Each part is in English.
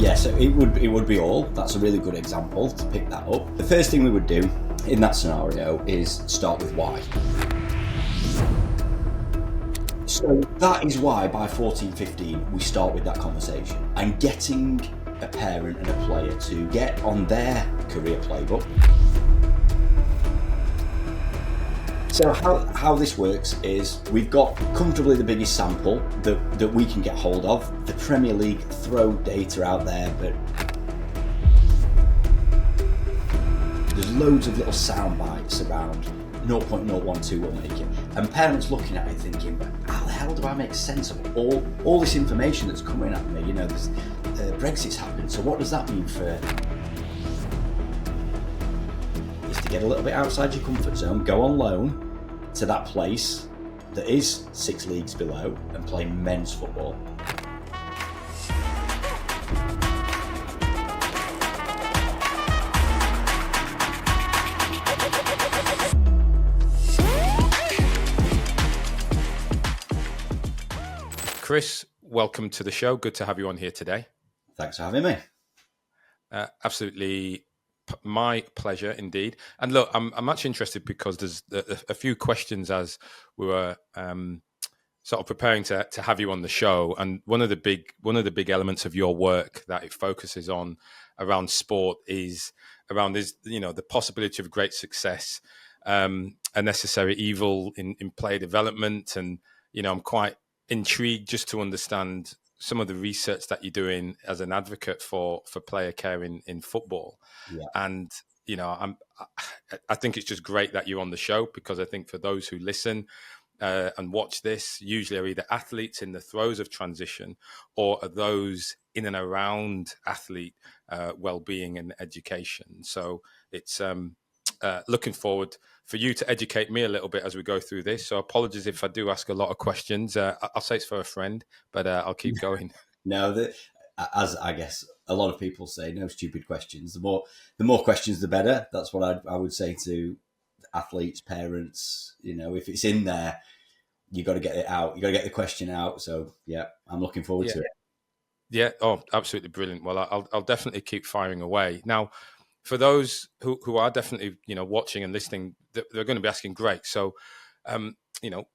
Yeah, so it would be all. That's a really good example to pick that up. The first thing we would do in that scenario is start with why. So that is why by 14, 15, we start with that conversation and getting a parent and a player to get on their career playbook. So how this works is we've got comfortably the biggest sample that we can get hold of. The Premier League throw data out there, but there's loads of little sound bites around 0.012 we're making. And parents looking at it thinking, but how the hell do I make sense of all this information that's coming at me? You know, Brexit's happening, so what does that mean for... Is to get a little bit outside your comfort zone, go on loan to that place that is 6 leagues below and play men's football. Chris, welcome to the show. Good to have you on here today. Thanks for having me. Absolutely my pleasure indeed. And look, I'm actually interested because there's a few questions as we were sort of preparing to have you on the show. And one of the big elements of your work that it focuses on around sport is the possibility of great success, a necessary evil in player development. And I'm quite intrigued just to understand some of the research that you're doing as an advocate for player care in football. Yeah. And I think it's just great that you're on the show, because I think for those who listen and watch this, usually are either athletes in the throes of transition or are those in and around athlete well-being and education. So it's looking forward for you to educate me a little bit as we go through this. So apologies if I do ask a lot of questions. I'll say it's for a friend, but I'll keep going. No, as I guess a lot of people say, no stupid questions. The more questions, the better. That's what I would say to athletes, parents. If it's in there, you got to get it out. You got to get the question out. So yeah, I'm looking forward to it. Yeah. Oh, absolutely brilliant. Well, I'll definitely keep firing away. Now, for those who are definitely, watching and listening, they're going to be asking, great. So,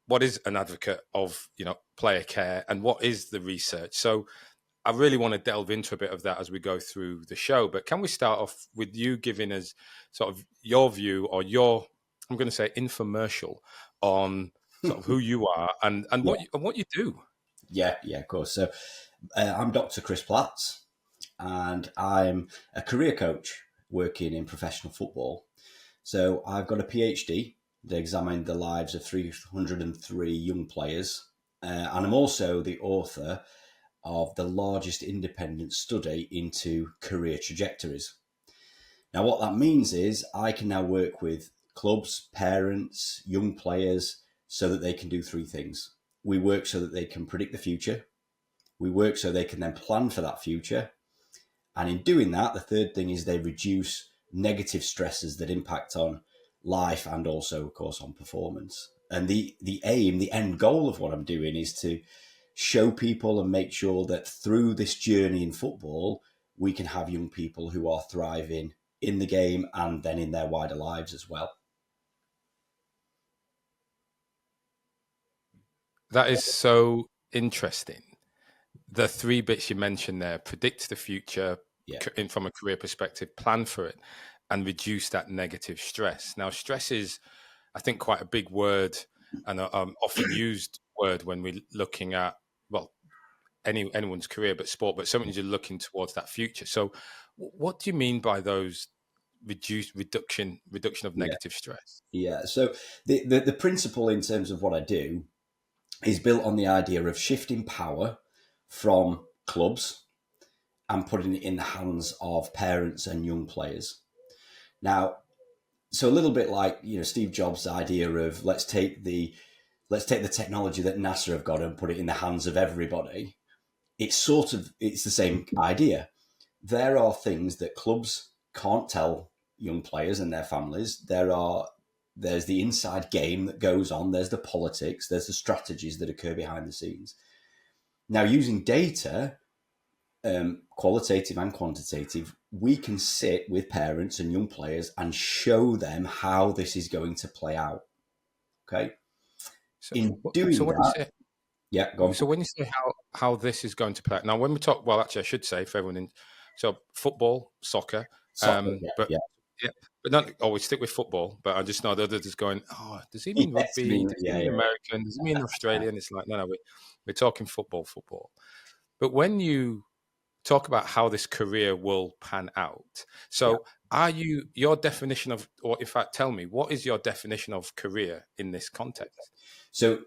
what is an advocate of, player care, and what is the research? So I really want to delve into a bit of that as we go through the show. But can we start off with you giving us sort of your view or your, I'm going to say, infomercial on sort of who you are and what you do? Yeah, of course. So I'm Dr. Chris Platts, and I'm a career coach working in professional football. So I've got a PhD that examined the lives of 303 young players. And I'm also the author of the largest independent study into career trajectories. Now, what that means is I can now work with clubs, parents, young players, so that they can do 3 things. We work so that they can predict the future. We work so they can then plan for that future. And in doing that, the third thing is they reduce negative stresses that impact on life and also, of course, on performance. And the aim, the end goal of what I'm doing is to show people and make sure that through this journey in football, we can have young people who are thriving in the game and then in their wider lives as well. That is so interesting. The 3 bits you mentioned there: predict the future, from a career perspective, plan for it, and reduce that negative stress. Now, stress is, I think, quite a big word and often used word when we're looking at, well, anyone's career, but sport, but something you're looking towards that future. So what do you mean by those reduction of negative stress? Yeah. So the principle in terms of what I do is built on the idea of shifting power from clubs and putting it in the hands of parents and young players. Now, so a little bit like, Steve Jobs' idea of let's take the technology that NASA have got and put it in the hands of everybody. It's the same idea. There are things that clubs can't tell young players and their families. There's the inside game that goes on. There's the politics. There's the strategies that occur behind the scenes. Now, using data, qualitative and quantitative, we can sit with parents and young players and show them how this is going to play out. Okay. So, In so doing when you that, say yeah, go on. so when you say how this is going to play now, when we talk, well, actually, I should say for everyone in so football, soccer, Soccer, but yeah, yeah, but not always stick with football. But I just know the others is going. Oh, does he yeah. mean Yes, I rugby? mean, Does he yeah, mean yeah. American? Does he mean Australian? It's like no, we're talking football. But when you talk about how this career will pan out, Yeah. so are you your definition of, or in fact, tell me what is your definition of career in this context? So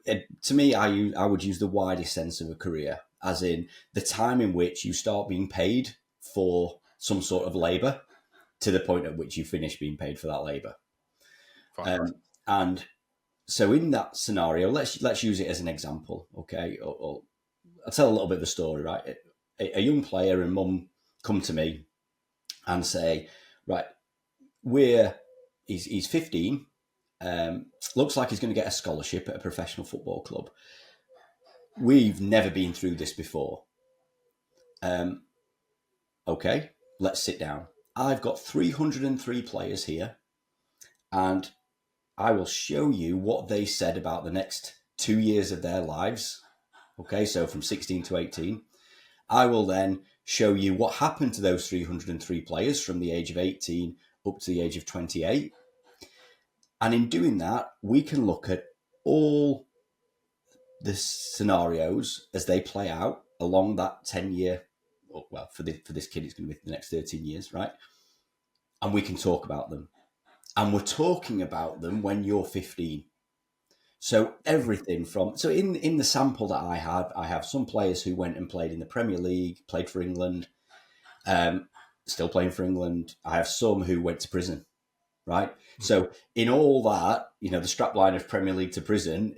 to me, I would use the widest sense of a career, as in the time in which you start being paid for some sort of labour to the point at which you finish being paid for that labour. Fine. And so in that scenario, let's use it as an example, okay? Or I'll tell a little bit of a story, right? A young player and mum come to me and say, right, he's 15, looks like he's going to get a scholarship at a professional football club. We've never been through this before. Okay, let's sit down. I've got 303 players here, and I will show you what they said about the next 2 years of their lives. Okay, so from 16 to 18. I will then show you what happened to those 303 players from the age of 18 up to the age of 28. And in doing that, we can look at all the scenarios as they play out along that 10-year, well, for this kid, it's going to be the next 13 years, right? And we can talk about them. And we're talking about them when you're 15. So everything from, so in the sample that I have some players who went and played in the Premier League, played for England, still playing for England. I have some who went to prison, right? So in all that, the strapline of Premier League to prison,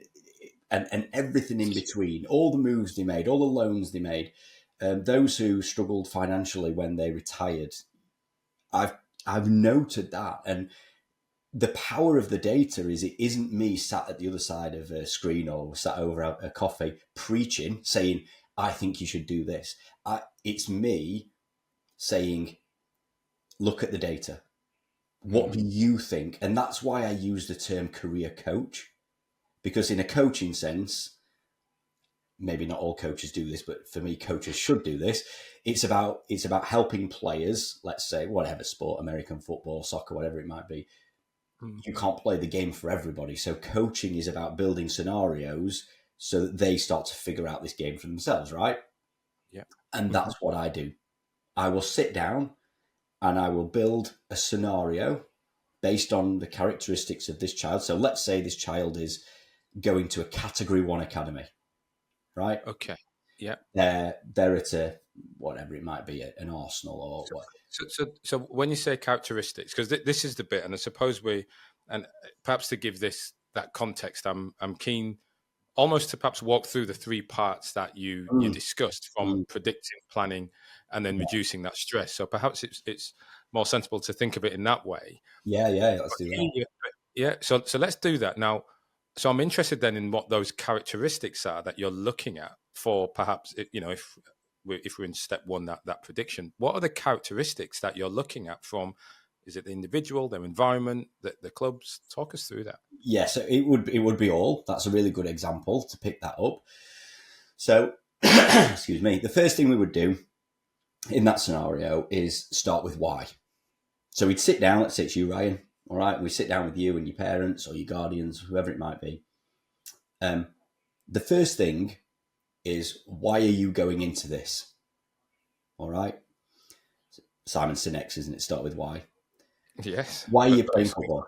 and everything in between, all the moves they made, all the loans they made, those who struggled financially when they retired, I've noted that. And the power of the data is it isn't me sat at the other side of a screen or sat over a coffee preaching, saying, I think you should do this. It's me saying, look at the data. What do you think? And that's why I use the term career coach, because in a coaching sense, maybe not all coaches do this, but for me, coaches should do this. It's about helping players, let's say, whatever sport, American football, soccer, whatever it might be. You can't play the game for everybody. So coaching is about building scenarios so that they start to figure out this game for themselves, right? Yeah. And that's what I do. I will sit down and I will build a scenario based on the characteristics of this child. So let's say this child is going to a Category 1 academy, right? Okay. Yeah. They're at a, whatever it might be, an Arsenal or what. So when you say characteristics, because this is the bit, and I suppose and perhaps to give that context, I'm keen almost to perhaps walk through the three parts that you discussed, from predicting, planning, and then reducing that stress. So perhaps it's more sensible to think of it in that way. Yeah, let's do that. Yeah, so let's do that now. So I'm interested then in what those characteristics are that you're looking at for perhaps, if we're in step one, that prediction. What are the characteristics that you're looking at from? Is it the individual, their environment, the clubs? Talk us through that. Yeah, so it would be all. That's a really good example to pick that up. So, excuse me. The first thing we would do in that scenario is start with why. So we'd sit down. Let's say it's you, Ryan. All right, we sit down with you and your parents or your guardians, whoever it might be. The first thing is, why are you going into this? All right. Simon Sinek's, isn't it? Start with why. Yes. Why are you playing football?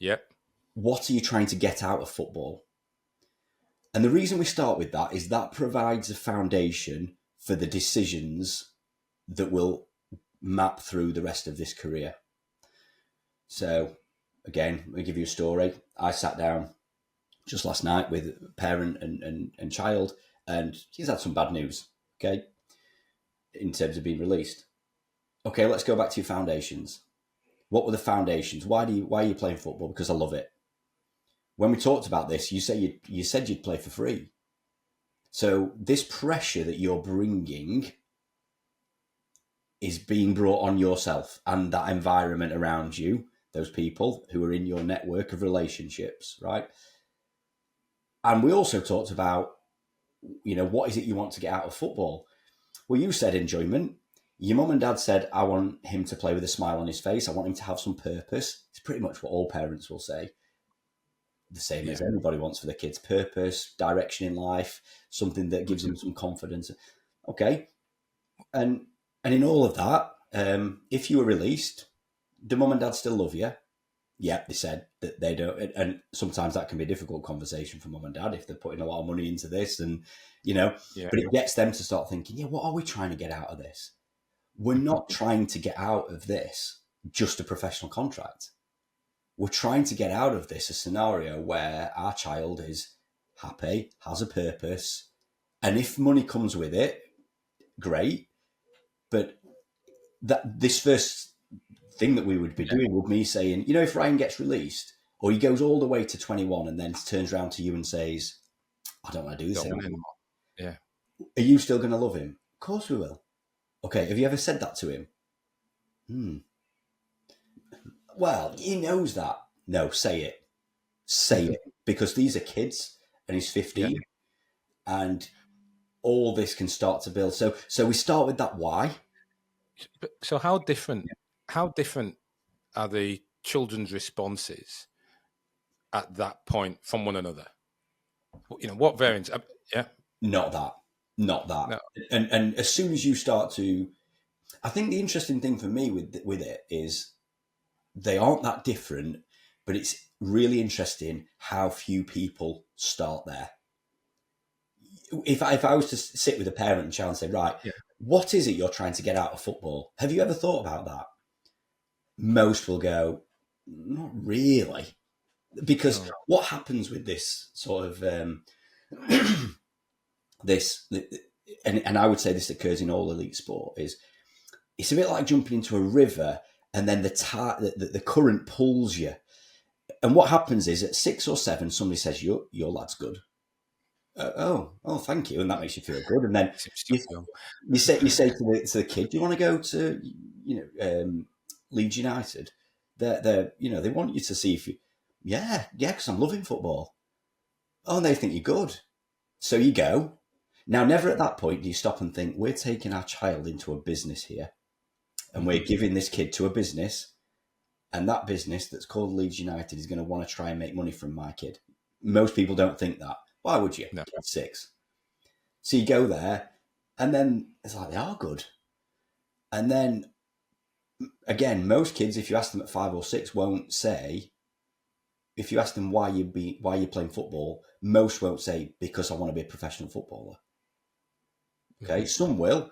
Yep. What are you trying to get out of football? And the reason we start with that is that provides a foundation for the decisions that will map through the rest of this career. So, again, I'll give you a story. I sat down just last night with a parent and child, and she's had some bad news, okay, in terms of being released. Okay, let's go back to your foundations. What were the foundations? Why are you playing football? Because I love it. When we talked about this, you said you'd play for free. So this pressure that you're bringing is being brought on yourself and that environment around you, those people who are in your network of relationships, right? And we also talked about, what is it you want to get out of football? Well, you said enjoyment. Your mum and dad said, I want him to play with a smile on his face. I want him to have some purpose. It's pretty much what all parents will say. The same as everybody wants for their kids: purpose, direction in life, something that gives them some confidence. Okay. And in all of that, if you were released, do mum and dad still love you? Yeah, they said that they don't. And sometimes that can be a difficult conversation for mum and dad if they're putting a lot of money into this but it gets them to start thinking, what are we trying to get out of this? We're not trying to get out of this just a professional contract. We're trying to get out of this a scenario where our child is happy, has a purpose, and if money comes with it, great. But this first thing that we would be doing would me saying, if Ryan gets released or he goes all the way to 21 and then turns around to you and says, I don't want to do this anymore. Yeah. Are you still going to love him? Of course we will. Okay. Have you ever said that to him? Well, he knows that. No, say it. Say it. Because these are kids and he's 15 and all this can start to build. So we start with that why. So how different are the children's responses at that point from one another? What variants? Not that. No. And as soon as you start to, I think the interesting thing for me with it is they aren't that different, but it's really interesting how few people start there. If I was to sit with a parent and child and say, right, what is it you're trying to get out of football? Have you ever thought about that? Most will go, not really. Because what happens with this sort of this, and I would say this occurs in all elite sport, is it's a bit like jumping into a river and then the current pulls you. And what happens is at 6 or 7, somebody says, your lad's good. Oh, thank you. And that makes you feel good. And then you say to the kid, do you want to go to, Leeds United? They want you to see if you, because I'm loving football. Oh, and they think you're good. So you go. Now, never at that point do you stop and think, we're taking our child into a business here and we're giving this kid to a business, and that business that's called Leeds United is going to want to try and make money from my kid. Most people don't think that. Why would you? No. Kid's 6. So you go there, and then it's like, they are good. And then, again, most kids, if you ask them at 5 or 6, won't say, if you ask them why you're playing football, most won't say, because I want to be a professional footballer. Okay, some will,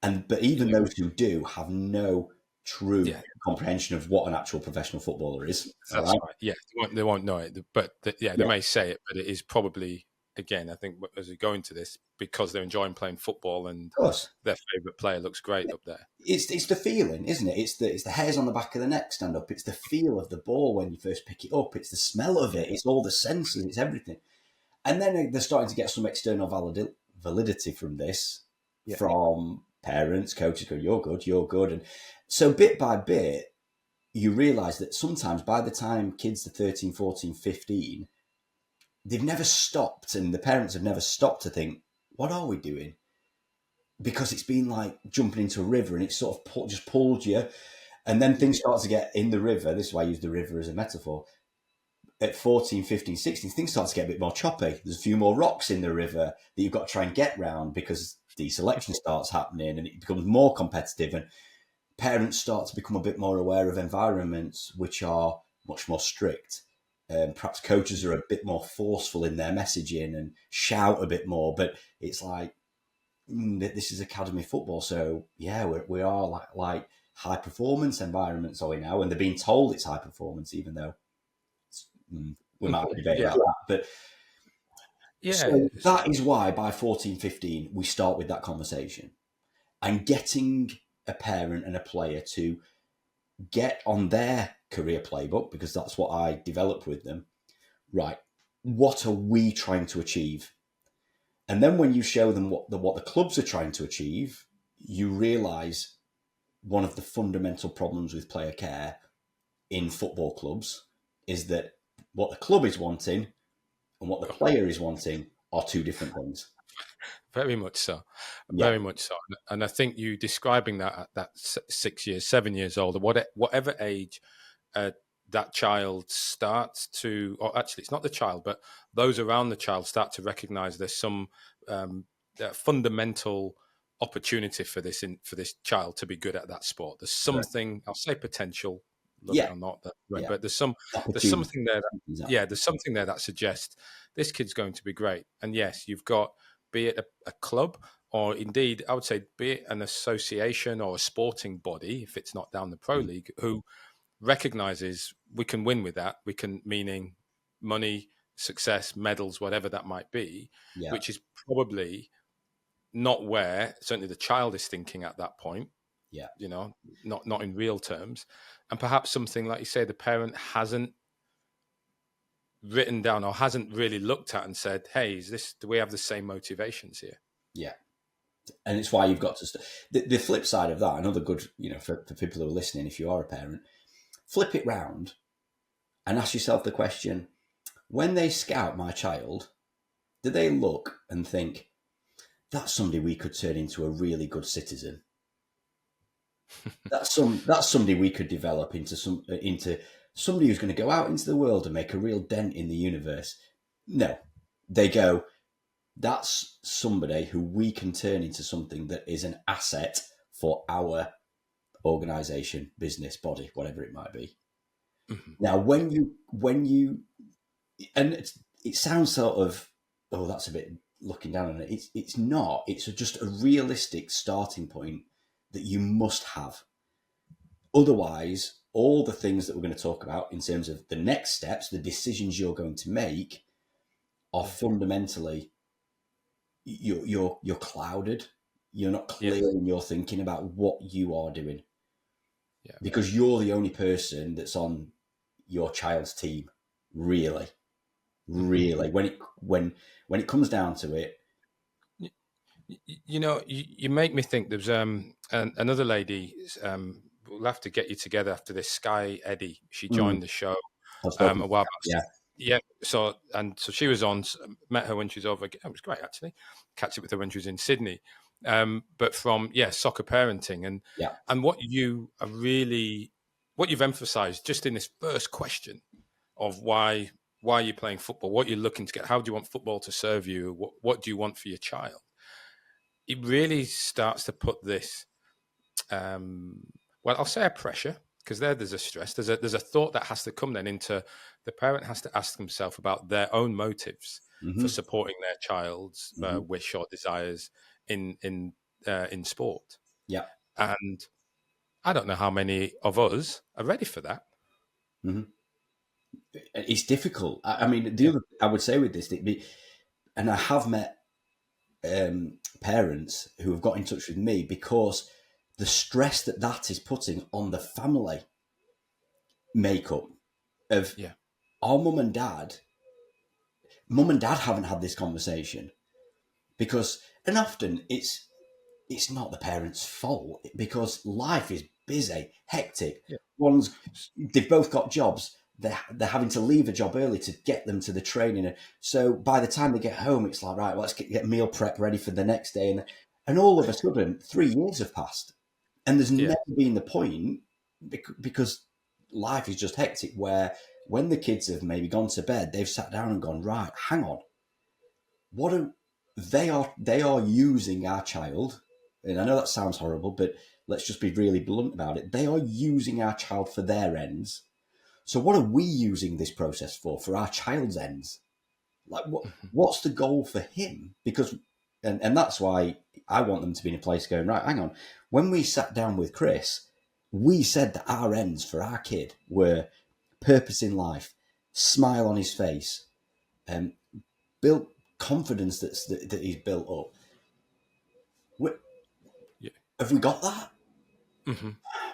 but even those who do have no true comprehension of what an actual professional footballer is. That's right. Yeah, they won't know it, but they may say it, but it is probably, again, I think as we go into this, because they're enjoying playing football and their favourite player looks great up there. It's the feeling, isn't it? It's the hairs on the back of the neck stand up. It's the feel of the ball when you first pick it up. It's the smell of it. It's all the senses. It's everything. And then they're starting to get some external validity from this, from parents, coaches go, you're good. And so bit by bit, you realise that sometimes by the time kids are 13, 14, 15, they've never stopped, and the parents have never stopped to think, what are we doing? Because it's been like jumping into a river and it's sort of just pulled you. And then things start to get in the river. This is why I use the river as a metaphor. At 14, 15, 16, things start to get a bit more choppy. There's a few more rocks in the river that you've got to try and get round because deselection starts happening and it becomes more competitive, and parents start to become a bit more aware of environments which are much more strict. Perhaps coaches are a bit more forceful in their messaging and shout a bit more, but it's like, this is academy football. So we are like high performance environments are we now, and they're being told it's high performance, even though we might debate about that. But so that is why by 14, 15, we start with that conversation and getting a parent and a player to get on their career playbook, because that's what I developed with them. Right, what are we trying to achieve? And then when you show them what the clubs are trying to achieve, you realise one of the fundamental problems with player care in football clubs is that what the club is wanting and what the player is wanting are two different things. Very much so. Yeah, Very much so. And I think you describing that at that 6 years, 7 years old, or whatever age that child starts to, or actually it's not the child, but those around the child start to recognize there's some fundamental opportunity for this child to be good at that sport. There's correct. something, I'll say potential, love it Yeah, or not, yeah. but there's Opportunity. something there Exactly. there's something there that suggests this kid's going to be great. And yes, you've got, be it a club, or indeed, I would say, be it an association or a sporting body, if it's not down the pro league, who recognizes we can win with that. We can, meaning money, success, medals, whatever that might be, Yeah, which is probably not where certainly the child is thinking at that point. yeah, Not in real terms, and perhaps something like you say, the parent hasn't written down or hasn't really looked at and said, "Hey, do we have the same motivations here?" yeah. And it's why you've got to. The flip side of that, another good, for people who are listening, if you are a parent, flip it round and ask yourself the question: when they scout my child, do they look and think that's somebody we could turn into a really good citizen? That's somebody we could develop into somebody who's going to go out into the world and make a real dent in the universe. No, they go, that's somebody who we can turn into something that is an asset for our organization, business, body, whatever it might be. Mm-hmm. Now, when you, and it sounds sort of, oh, that's a bit looking down on it. It's not. It's just a realistic starting point that you must have. Otherwise, all the things that we're going to talk about in terms of the next steps, the decisions you're going to make, are fundamentally you're clouded. You're not clear in your thinking about what you are doing, because you're the only person that's on your child's team. Really, when it comes down to it. You make me think. There's another lady. We'll have to get you together after this. Sky Eddie. She joined the show a while back. Yeah. Yeah. So she was on. Met her when she was over. It was great actually. Catch up with her when she was in Sydney. But from soccer parenting and what you've emphasised just in this first question of why are you playing football? What you're looking to get? How do you want football to serve you? What do you want for your child? It really starts to put this, I'll say a pressure, because there's a stress. There's a thought that has to come then into the parent has to ask themselves about their own motives for supporting their child's wish or desires in sport. Yeah. And I don't know how many of us are ready for that. Mm-hmm. It's difficult. I mean, the other I would say with this, and I have met parents who have got in touch with me because the stress that is putting on the family makeup of our mum and dad haven't had this conversation because, and often it's not the parents' fault because life is busy, hectic. They've both got jobs. They're having to leave a job early to get them to the training. So by the time they get home, it's like, right, let's get meal prep ready for the next day. And all of a sudden, 3 years have passed. And there's never been the point, because life is just hectic, where when the kids have maybe gone to bed, they've sat down and gone, right, hang on. They are using our child. And I know that sounds horrible, but let's just be really blunt about it. They are using our child for their ends. So what are we using this process for our child's ends? Like what's the goal for him? Because, and that's why I want them to be in a place going, right, hang on. When we sat down with Chris, we said that our ends for our kid were purpose in life, smile on his face, built confidence that he's built up. Have we got that? Mm-hmm.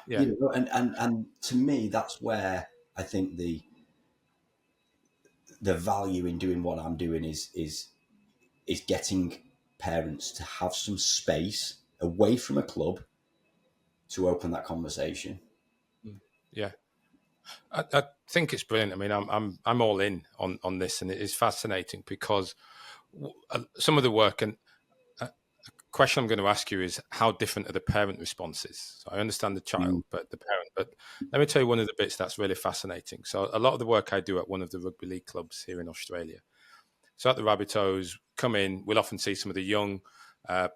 Yeah. And to me, that's where I think the value in doing what I'm doing is getting parents to have some space away from a club to open that conversation. Yeah. I think it's brilliant. I mean, I'm all in on this, and it is fascinating because some of the work and question I'm going to ask you is how different are the parent responses? So I understand the child, but the parent. But let me tell you one of the bits that's really fascinating. So a lot of the work I do at one of the rugby league clubs here in Australia. So at the Rabbitohs, come in, we'll often see some of the young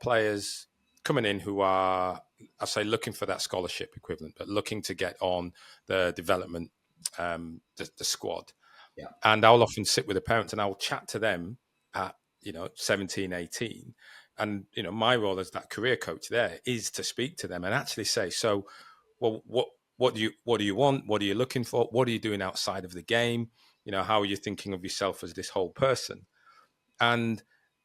players coming in who are, I say, looking for that scholarship equivalent, but looking to get on the development, the squad. Yeah. And I'll often sit with the parents and I'll chat to them at, 17, 18. And, my role as that career coach there is to speak to them and actually say, so, well, what do you want? What are you looking for? What are you doing outside of the game? How are you thinking of yourself as this whole person? And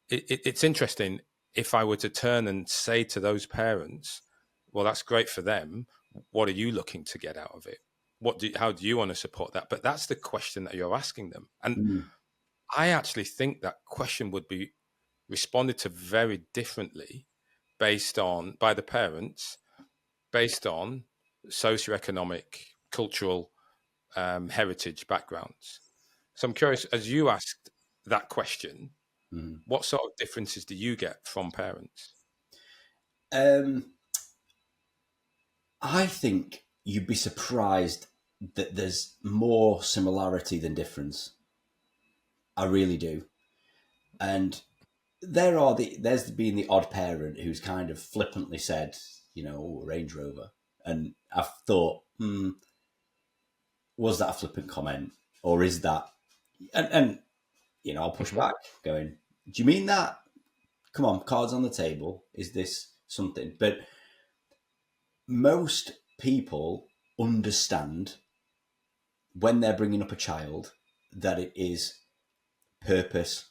it's interesting if I were to turn and say to those parents, well, that's great for them. What are you looking to get out of it? How do you want to support that? But that's the question that you're asking them. And I actually think that question would be responded to very differently by the parents, based on socioeconomic, cultural heritage backgrounds. So I'm curious, as you asked that question, what sort of differences do you get from parents? I think you'd be surprised that there's more similarity than difference. I really do. And there's been the odd parent who's kind of flippantly said, Range Rover. And I've thought, was that a flippant comment? Or is that, and I'll push back going, do you mean that? Come on, cards on the table. Is this something? But most people understand when they're bringing up a child that it is purpose,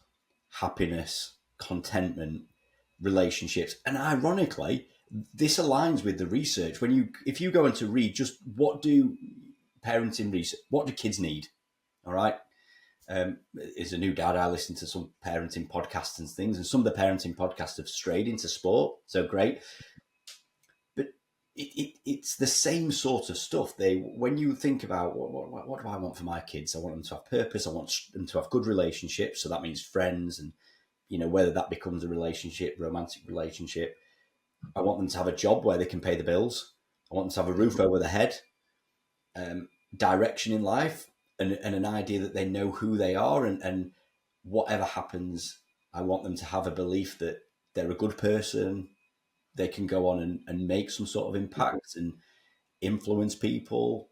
happiness, contentment, relationships. And ironically, this aligns with the research. If you go into read just what do parenting research, what do kids need? All right. As a new dad, I listen to some parenting podcasts and things, and some of the parenting podcasts have strayed into sport. So great. But it's the same sort of stuff. When you think about what do I want for my kids, I want them to have purpose. I want them to have good relationships. So that means friends, and whether that becomes a relationship, romantic relationship. I want them to have a job where they can pay the bills. I want them to have a roof over their head, direction in life, and an idea that they know who they are, and whatever happens, I want them to have a belief that they're a good person. They can go on and make some sort of impact and influence people.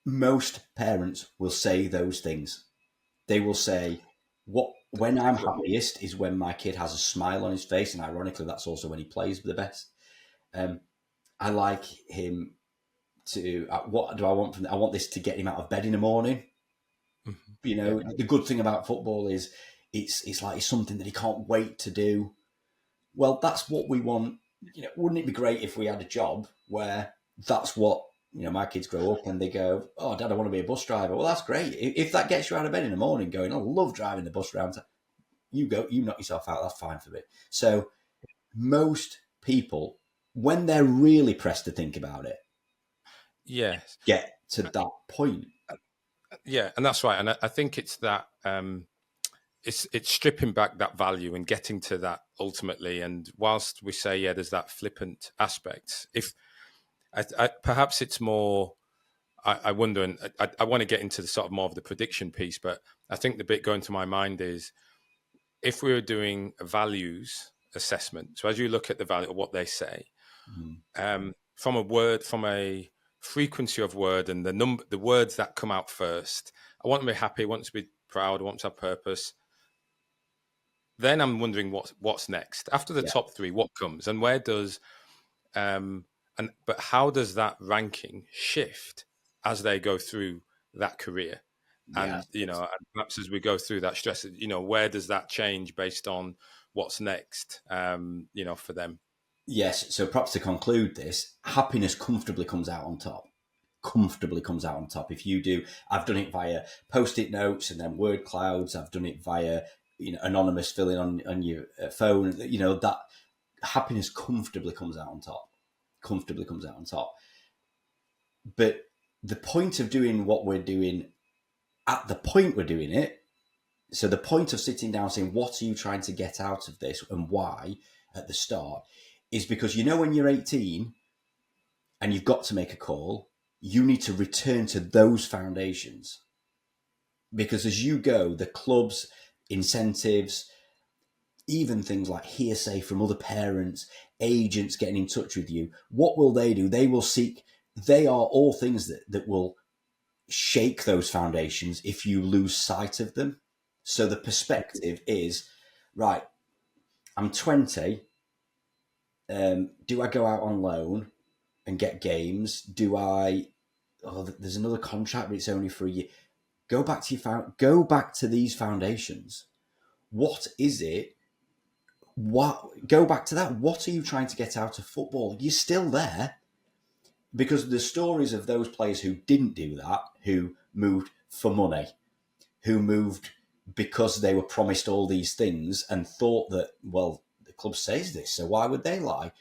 Most parents will say those things. They will say, when I'm happiest is when my kid has a smile on his face, and ironically, that's also when he plays the best. I like him to. What do I want from him? I want this to get him out of bed in the morning. The good thing about football is it's like it's something that he can't wait to do. Well, that's what we want. Wouldn't it be great if we had a job where that's what my kids grow up and they go, "Oh, Dad, I want to be a bus driver." Well, that's great. If that gets you out of bed in the morning, going, "I love driving the bus around," you knock yourself out. That's fine for me. So most people, when they're really pressed to think about it, Yes, get to that point. Yeah, and that's right. And I think it's that it's stripping back that value and getting to that ultimately. And whilst we say, yeah, there's that flippant aspect, if perhaps it's more, I wonder, and I want to get into the sort of more of the prediction piece, but I think the bit going to my mind is if we were doing a values assessment. So as you look at the value of what they say, from a frequency of word and the words that come out first, I want to be happy, I want to be proud, I want to have purpose. Then I'm wondering what's next after the top three. What comes and where does but how does that ranking shift as they go through that career? And perhaps as we go through that stress, where does that change based on what's next? For them. Yes. So perhaps to conclude this, happiness comfortably comes out on top. Comfortably comes out on top. If you do, I've done it via post-it notes and then word clouds. I've done it via anonymous filling on your phone. That happiness comfortably comes out on top. comfortably comes out on top. But the point of doing what we're doing at the point we're doing it, so the point of sitting down saying, what are you trying to get out of this and why at the start, is because when you're 18 and you've got to make a call, you need to return to those foundations. Because as you go, the clubs, incentives, even things like hearsay from other parents, agents getting in touch with you, what will they do? They will seek, they are all things that will shake those foundations if you lose sight of them. So the perspective is, right, I'm 20. Do I go out on loan and get games? There's another contract, but it's only for a year. Go back to these foundations. What is it? Go back to that. What are you trying to get out of football? You're still there. Because the stories of those players who didn't do that, who moved for money, who moved because they were promised all these things and thought that, well, the club says this, so why would they lie?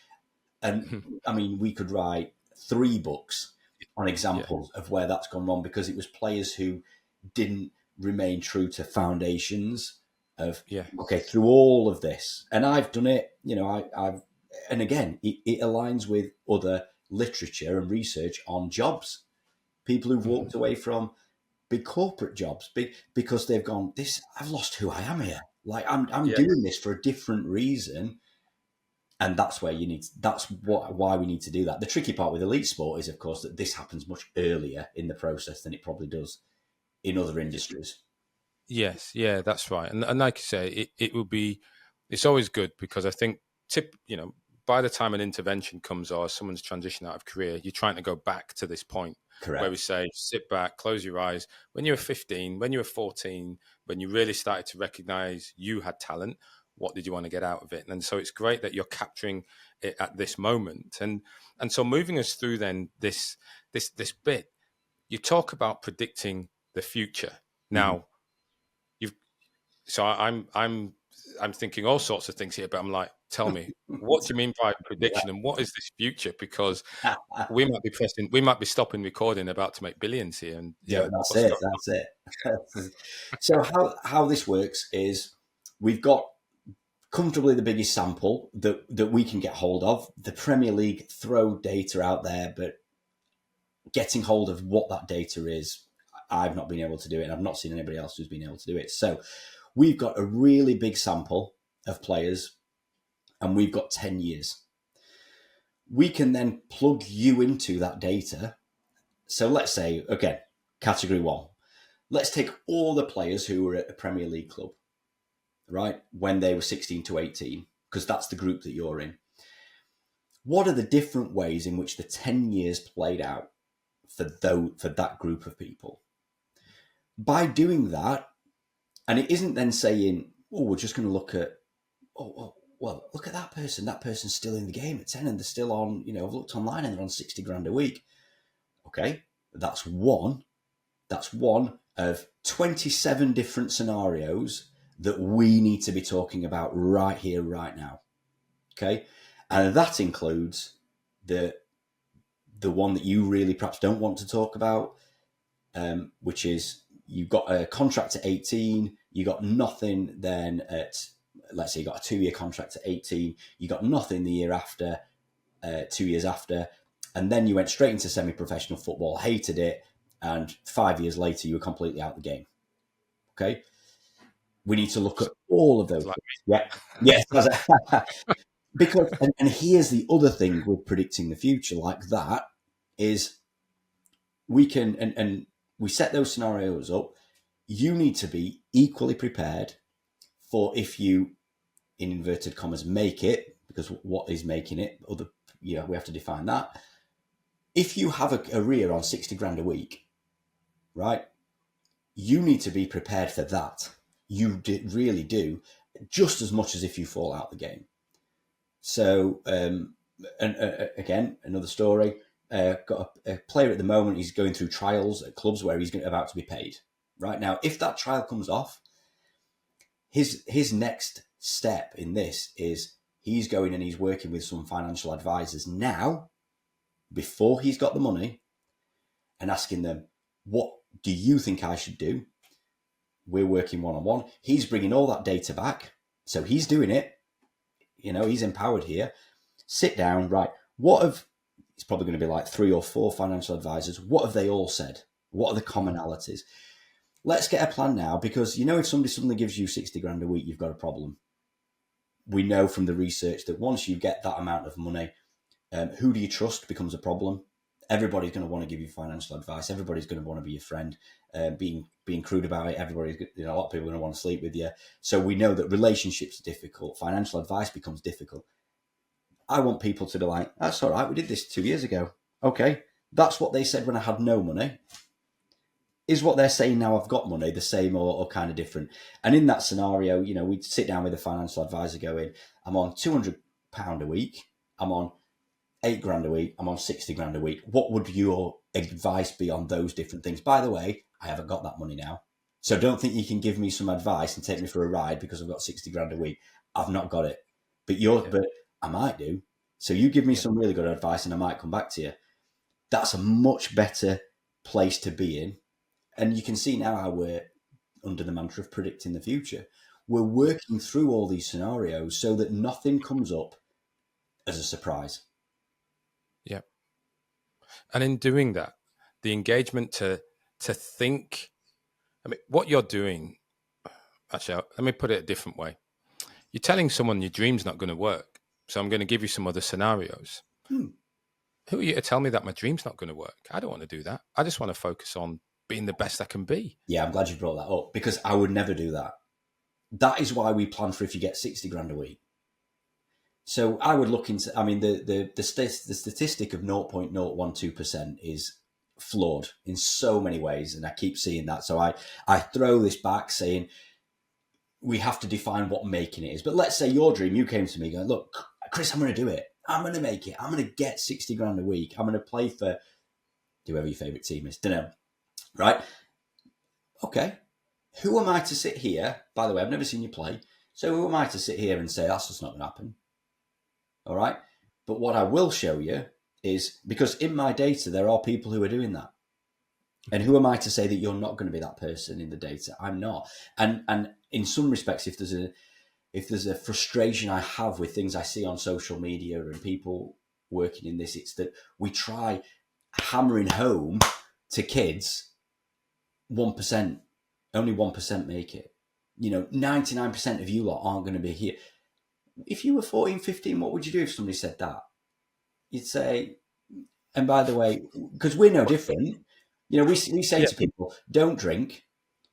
And I mean, we could write 3 books on examples of where that's gone wrong, because it was players who didn't remain true to foundations of, okay, through all of this. And I've done it, and again, it aligns with other literature and research on jobs. People who've walked away from big corporate jobs because they've gone, I've lost who I am here. Like I'm doing this for a different reason. And that's why we need to do that. The tricky part with elite sport is, of course, that this happens much earlier in the process than it probably does in other industries. Yes, yeah, that's right. And like you say, it's always good, because I think by the time an intervention comes or someone's transition out of career, you're trying to go back to this point. Correct. Where we say, sit back, close your eyes. When you were 15, when you were 14, when you really started to recognize you had talent, what did you want to get out of it? And so it's great that you're capturing it at this moment. And so moving us through then this bit, you talk about predicting the future. Now, I'm thinking all sorts of things here, but I'm like, tell me, what do you mean by prediction, and what is this future? Because we might be stopping recording, about to make billions here. And that's it. So how this works is, we've got comfortably the biggest sample that we can get hold of. The Premier League throw data out there, but getting hold of what that data is, I've not been able to do it, and I've not seen anybody else who's been able to do it. So we've got a really big sample of players, and we've got 10 years. We can then plug you into that data. So let's say, again, category 1. Let's take all the players who were at a Premier League club, right, when they were 16 to 18, because that's the group that you're in. What are the different ways in which the 10 years played out for that group of people? By doing that, and it isn't then saying, we're just going to look at, well, look at that person. That person's still in the game at 10 and they're still on, I've looked online and they're on 60 grand a week. Okay, that's one of 27 different scenarios that we need to be talking about right here, right now. Okay, and that includes the one that you really perhaps don't want to talk about, which is, you've got a contract at 18, you got nothing then at, let's say you got a 2-year contract at 18, you got nothing the year after, 2 years after, and then you went straight into semi-professional football, hated it, and 5 years later you were completely out of the game. Okay? We need to look at all of those. Yes. Because, and here's the other thing with predicting the future like that, is we can, and we set those scenarios up. You need to be equally prepared for, if you, in inverted commas, make it, because what is making it? We have to define that. If you have a career on 60 grand a week, right, you need to be prepared for that. You really do, just as much as if you fall out the game. So, again, another story. Got a player at the moment, he's going through trials at clubs where he's about to be paid. Right now, if that trial comes off, his next step in this is he's going and he's working with some financial advisors now before he's got the money and asking them, what do you think I should do? We're working one-on-one. He's bringing all that data back. So he's doing it. He's empowered here. Sit down, right? It's probably going to be like 3 or 4 financial advisors. What have they all said? What are the commonalities? Let's get a plan now, because if somebody suddenly gives you 60 grand a week, you've got a problem. We know from the research that once you get that amount of money, who do you trust becomes a problem. Everybody's going to want to give you financial advice. Everybody's going to want to be your friend. Being crude about it, a lot of people are going to want to sleep with you. So we know that relationships are difficult. Financial advice becomes difficult. I want people to be like, that's all right, we did this 2 years ago. Okay, that's what they said when I had no money. Is what they're saying now I've got money the same or kind of different? And in that scenario, we'd sit down with a financial advisor going, I'm on £200 a week. I'm on 8 grand a week. I'm on 60 grand a week. What would your advice be on those different things? By the way, I haven't got that money now. So don't think you can give me some advice and take me for a ride because I've got 60 grand a week. I've not got it. But I might do. So you give me some really good advice and I might come back to you. That's a much better place to be in. And you can see now how we're under the mantra of predicting the future. We're working through all these scenarios so that nothing comes up as a surprise. Yeah. And in doing that, the engagement to think, what you're doing, actually, let me put it a different way. You're telling someone your dream's not going to work. So I'm going to give you some other scenarios. Who are you to tell me that my dream's not going to work? I don't want to do that. I just want to focus on being the best I can be. Yeah, I'm glad you brought that up, because I would never do that. That is why we plan for if you get 60 grand a week. So I would look into, the statistic of 0.012% is flawed in so many ways. And I keep seeing that. So I throw this back saying, we have to define what making it is. But let's say your dream, you came to me going, look, Chris, I'm going to do it. I'm going to make it. I'm going to get 60 grand a week. I'm going to play for whoever your favourite team is. Don't know. Right? Okay. Who am I to sit here? By the way, I've never seen you play. So who am I to sit here and say, that's just not going to happen? All right. But what I will show you is, because in my data, there are people who are doing that. And who am I to say that you're not going to be that person in the data? I'm not. And in some respects, if there's a frustration I have with things I see on social media and people working in this, it's that we try hammering home to kids, 1%, only 1% make it. 99% of you lot aren't going to be here. If you were 14, 15, what would you do if somebody said that? You'd say, and by the way, because we're no different, we say to people, don't drink,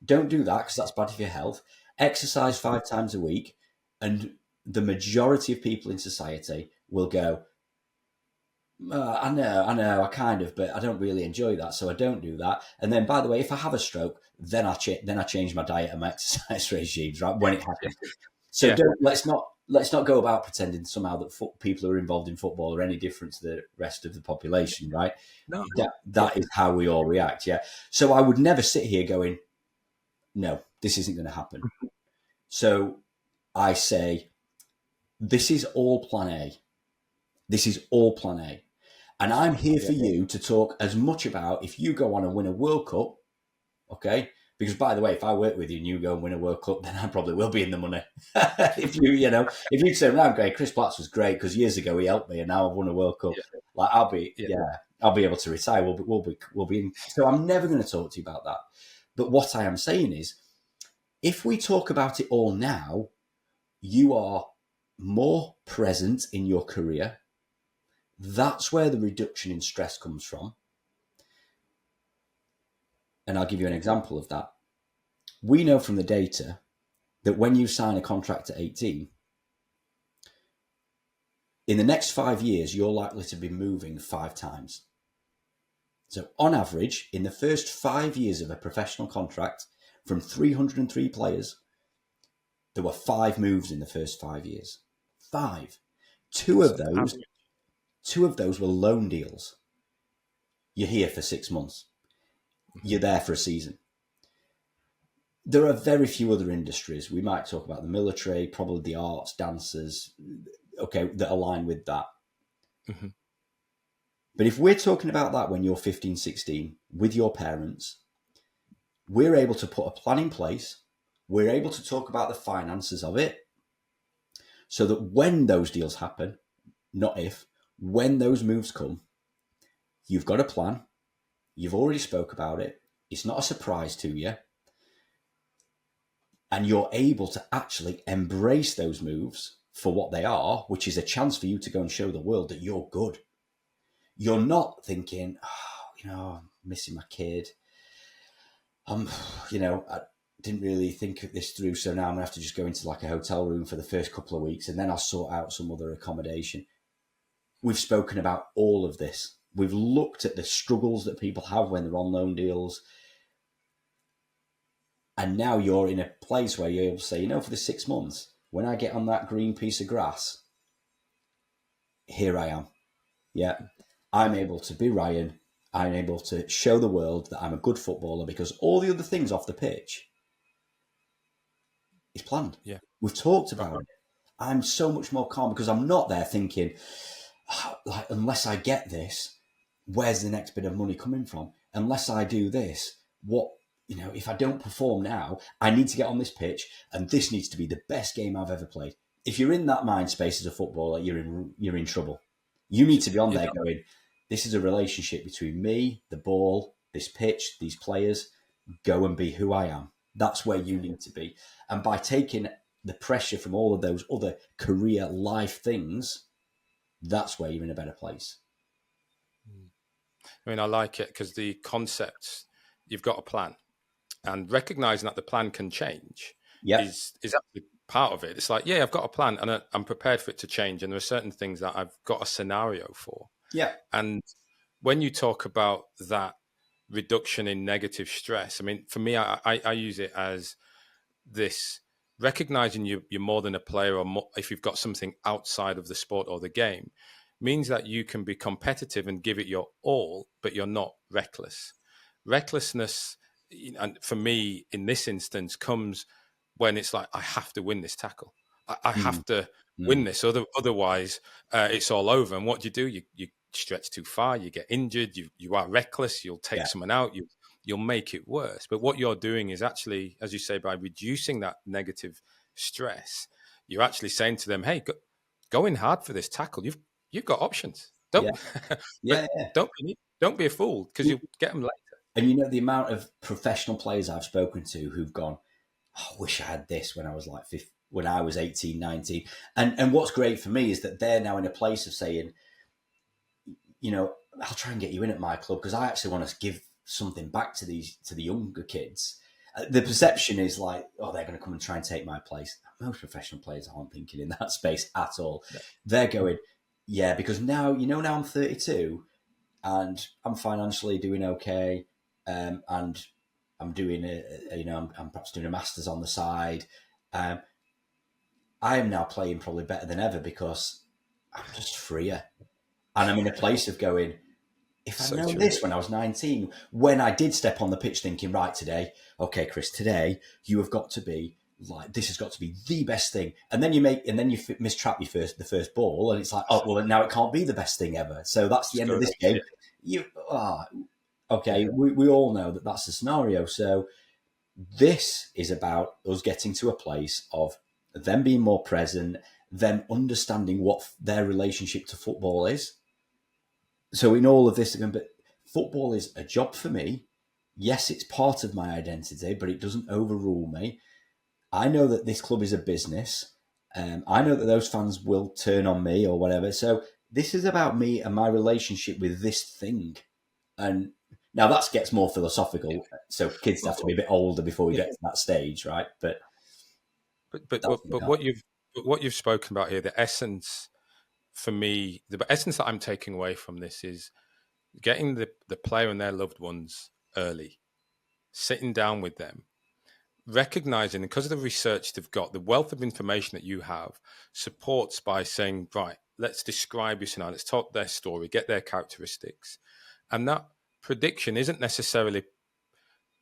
don't do that because that's bad for your health, exercise 5 times a week, and the majority of people in society will go, I know, I kind of, but I don't really enjoy that, so I don't do that. And then, by the way, if I have a stroke, then I change my diet and my exercise regimes, right, when it happens. So let's not go about pretending somehow that people who are involved in football are any different to the rest of the population, right? No, that is how we all react. Yeah. So I would never sit here going, no, this isn't going to happen. So I say, this is all plan A. This is all plan A. And I'm here for you to talk as much about if you go on and win a World Cup, okay? Because, by the way, if I work with you and you go and win a World Cup, then I probably will be in the money. if you turn around and go, Chris Platts was great because years ago he helped me and now I've won a World Cup. Yeah. I'll be able to retire. We'll be in. So I'm never going to talk to you about that. But what I am saying is, if we talk about it all now, you are more present in your career. That's where the reduction in stress comes from. And I'll give you an example of that. We know from the data that when you sign a contract at 18, in the next 5 years, you're likely to be moving 5 times. So on average, in the first 5 years of a professional contract, from 303 players, there were 5 moves in the first 5 years. 5. Two of those were loan deals. You're here for 6 months. You're there for a season. There are very few other industries. We might talk about the military, probably the arts, dancers, okay, that align with that. Mm-hmm. But if we're talking about that when you're 15, 16 with your parents, we're able to put a plan in place. We're able to talk about the finances of it so that when those deals happen, not if, when those moves come, you've got a plan. You've already spoke about it. It's not a surprise to you. And you're able to actually embrace those moves for what they are, which is a chance for you to go and show the world that you're good. You're not thinking, I'm missing my kid. I didn't really think this through, so now I'm gonna have to just go into like a hotel room for the first couple of weeks, and then I'll sort out some other accommodation. We've spoken about all of this. We've looked at the struggles that people have when they're on loan deals, and now you're in a place where you're able to say, for the 6 months, when I get on that green piece of grass, here I am. Yeah, I'm able to be Ryan. I'm able to show the world that I'm a good footballer because all the other things off the pitch is planned. Yeah. We've talked about it. I'm so much more calm because I'm not there thinking, unless I get this, where's the next bit of money coming from? Unless I do this, if I don't perform now, I need to get on this pitch and this needs to be the best game I've ever played. If you're in that mind space as a footballer, you're in trouble. You need to be on there going, this is a relationship between me, the ball, this pitch, these players. Go and be who I am. That's where you need to be. And by taking the pressure from all of those other career life things, that's where you're in a better place. I mean, I like it because the concept, you've got a plan, and recognizing that the plan can change is actually part of it. It's like, I've got a plan and I'm prepared for it to change. And there are certain things that I've got a scenario for. Yeah. And when you talk about that reduction in negative stress, I mean, for me, I use it as this recognizing you're more than a player, or more, if you've got something outside of the sport or the game, means that you can be competitive and give it your all, but you're not reckless. Recklessness, and for me in this instance, comes when it's like, I have to win this tackle. I have to win this, otherwise it's all over. And what do? You stretch too far, you get injured, you are reckless, you'll take someone out, you'll make it worse. But what you're doing is actually, as you say, by reducing that negative stress, you're actually saying to them, hey, go in hard for this tackle. You've got options. Don't be a fool, because you'll get them later. And the amount of professional players I've spoken to who've gone, I wish I had this when I was like 15, when I was 18, 19. And what's great for me is that they're now in a place of saying, I'll try and get you in at my club because I actually want to give something back to the younger kids. The perception is like, they're going to come and try and take my place. Most professional players aren't thinking in that space at all. No. They're going, because now, now I'm 32 and I'm financially doing okay. And I'm doing I'm perhaps doing a master's on the side. I am now playing probably better than ever because I'm just freer. And I'm in a place of going, if I'd known this when I was 19, when I did step on the pitch thinking, right, okay, Chris, today you have got to be like, this has got to be the best thing. And then you mistrap the first ball, and it's like, now it can't be the best thing ever. So that's the end of this game. Okay, we all know that that's the scenario. So this is about us getting to a place of them being more present, them understanding what their relationship to football is. So in all of this, but football is a job for me. Yes, it's part of my identity, but it doesn't overrule me. I know that this club is a business. I know that those fans will turn on me or whatever. So this is about me and my relationship with this thing. And now that gets more philosophical. So kids have to be a bit older before we get to that stage, right? But what you've spoken about here, the essence for me, the essence that I'm taking away from this is getting the player and their loved ones early, sitting down with them, recognizing, because of the research they've got, the wealth of information that you have supports by saying, right, let's describe your scenario, let's talk their story, get their characteristics. And that prediction isn't necessarily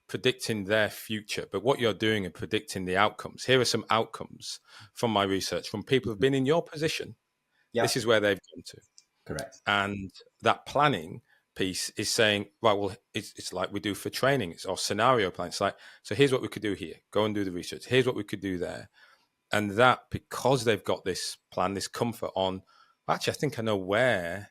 predicting their future, but what you're doing is predicting the outcomes. Here are some outcomes from my research from people who've been in your position. Yeah. This is where they've gone to. Correct. And that planning piece is saying, right, well, it's like we do for training, or scenario planning. It's like, so here's what we could do here. Go and do the research. Here's what we could do there. And that, because they've got this plan, this comfort on, actually, I think I know where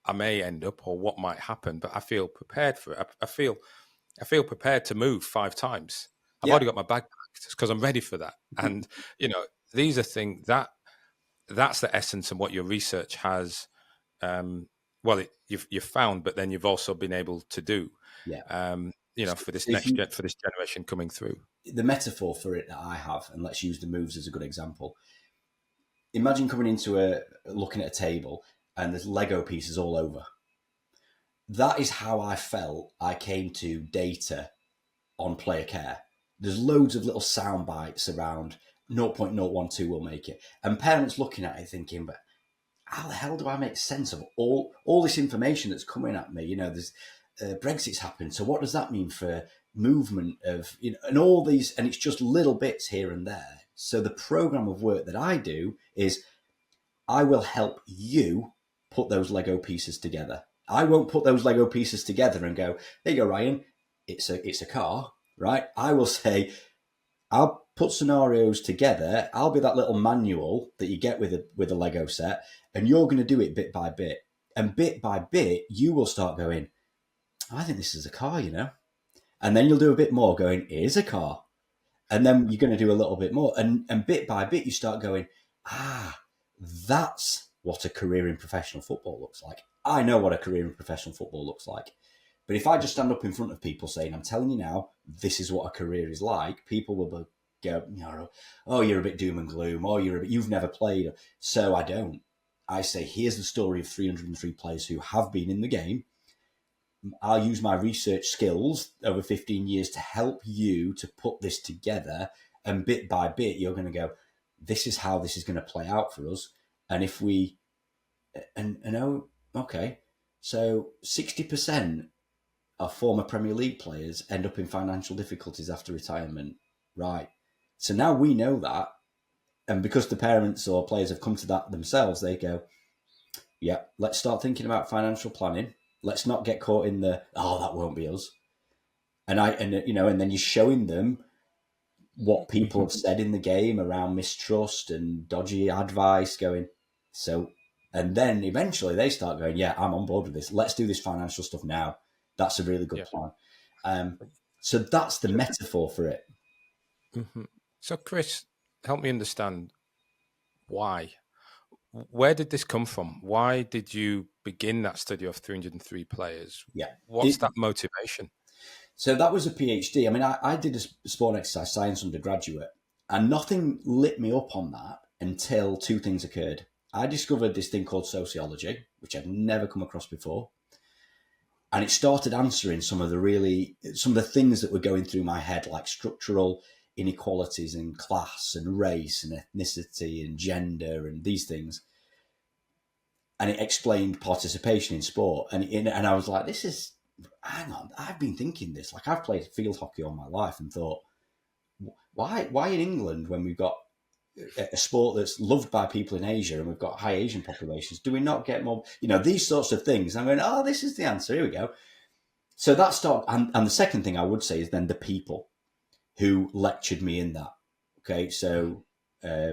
I may end up or what might happen, but I feel prepared for it. I feel prepared to move 5 times. I've Yeah. already got my bag packed because I'm ready for that. And these are things that's the essence of what your research has. You've found, but then you've also been able to do. Yeah. For this So for this generation coming through. the metaphor for it that I have, and let's use the moves as a good example. Imagine coming into looking at a table and there's Lego pieces all over. That is how I felt I came to data on player care. There's loads of little sound bites around 0.012 will make it. And parents looking at it thinking, but how the hell do I make sense of all this information that's coming at me? There's Brexit's happened. So what does that mean for movement of, and all these, and it's just little bits here and there. So the program of work that I do is I will help you put those Lego pieces together. I won't put those Lego pieces together and go, there you go, Ryan, it's a car, right? I will say, I'll put scenarios together. I'll be that little manual that you get with a Lego set, and you're going to do it bit by bit. And bit by bit, you will start going, I think this is a car, And then you'll do a bit more going, it is a car. And then you're going to do a little bit more. And bit by bit, you start going, that's what a career in professional football looks like. I know what a career in professional football looks like. But if I just stand up in front of people saying, I'm telling you now, this is what a career is like, people will go, oh, you're a bit doom and gloom, or you've never played. So I don't. I say, here's the story of 303 players who have been in the game. I'll use my research skills over 15 years to help you to put this together. And bit by bit, you're going to go, this is how this is going to play out for us. And if we, okay, so 60% of former Premier League players end up in financial difficulties after retirement. Right. So now we know that. And because the parents or players have come to that themselves, they go, yeah, let's start thinking about financial planning. Let's not get caught in that won't be us. And then you're showing them what people have said in the game around mistrust and dodgy advice and then eventually they start going, yeah, I'm on board with this. Let's do this financial stuff now. That's a really good plan. So that's the metaphor for it. Mm-hmm. So Chris, help me understand why. Where did this come from? Why did you begin that study of 303 players? Yeah. What's that motivation? So that was a PhD. I mean, I did a sport and exercise science undergraduate, and nothing lit me up on that until two things occurred. I discovered this thing called sociology, which I'd never come across before. And it started answering some of the things that were going through my head, like structural inequalities in class and race and ethnicity and gender and these things. And it explained participation in sport. And I was like, hang on, I've been thinking this. Like, I've played field hockey all my life and thought, why in England, when we've got a sport that's loved by people in Asia and we've got high Asian populations, do we not get more, these sorts of things? And I'm going, this is the answer. Here we go. So that started. And the second thing I would say is then the people who lectured me in that. Okay. So, I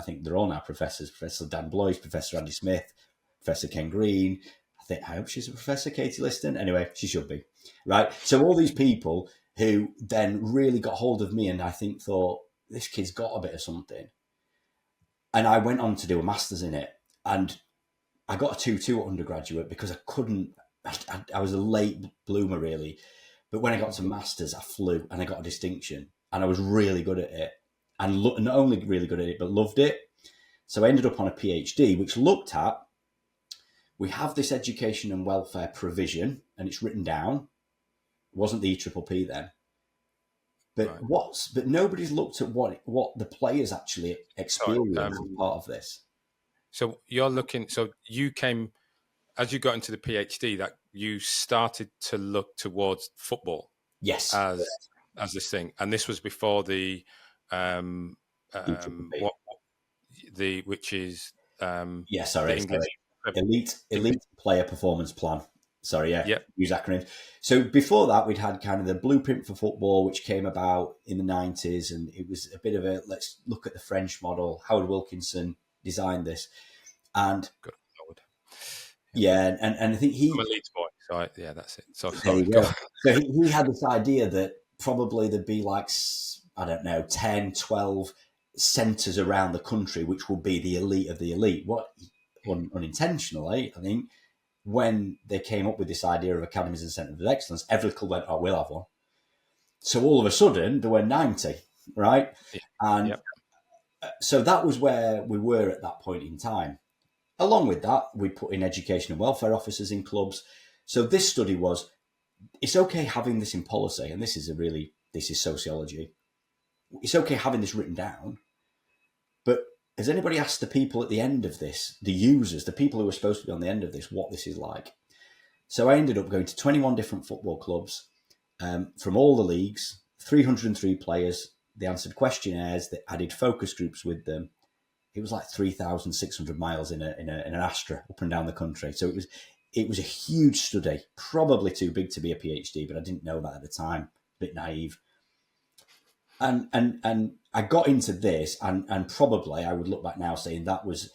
think they're all now professors, Professor Dan Blois, Professor Andy Smith, Professor Ken Green. I hope she's a professor, Katie Liston. Anyway, she should be. Right. So all these people who then really got hold of me and I think thought, this kid's got a bit of something. And I went on to do a master's in it. And I got a 2-2 at undergraduate because I was a late bloomer really. But when I got to master's, I flew and I got a distinction. And I was really good at it. And not only really good at it, but loved it. So I ended up on a PhD, which looked at, we have this education and welfare provision, and it's written down. It wasn't the EPPP then. But but nobody's looked at what the players actually experience as part of this. So you came, as you got into the PhD, that you started to look towards football. Yes. As this thing. And this was before the which is the English elite player performance plan. Sorry, yeah, Yep. use acronyms. So before that, we'd had kind of the blueprint for football, which came about in the 90s, and it was a bit of a let's look at the French model. Howard Wilkinson designed this, and Good Lord. yeah, and I think I'm a Leeds boy, so yeah, that's it. So there sorry. you go. So he had this idea that probably there'd be like, I don't know, 10, 12 centres around the country, which would be the elite of the elite. What unintentionally, I think, when they came up with this idea of academies and centres of excellence, every club went, oh, we'll have one. So all of a sudden, there were 90, right? Yeah. And Yep. so that was where we were at that point in time. Along with that, we put in education and welfare officers in clubs. So this study was, it's okay having this in policy, and this is sociology. It's okay having this written down, but has anybody asked the people at the end of this, the users, the people who are supposed to be on the end of this, what this is like? So I ended up going to 21 different football clubs from all the leagues, 303 players. They answered questionnaires, they added focus groups with them. It was like 3,600 miles in an Astra up and down the country. So it was a huge study, probably too big to be a PhD, but I didn't know that at the time. A bit naive. And I got into this, and probably I would look back now saying that was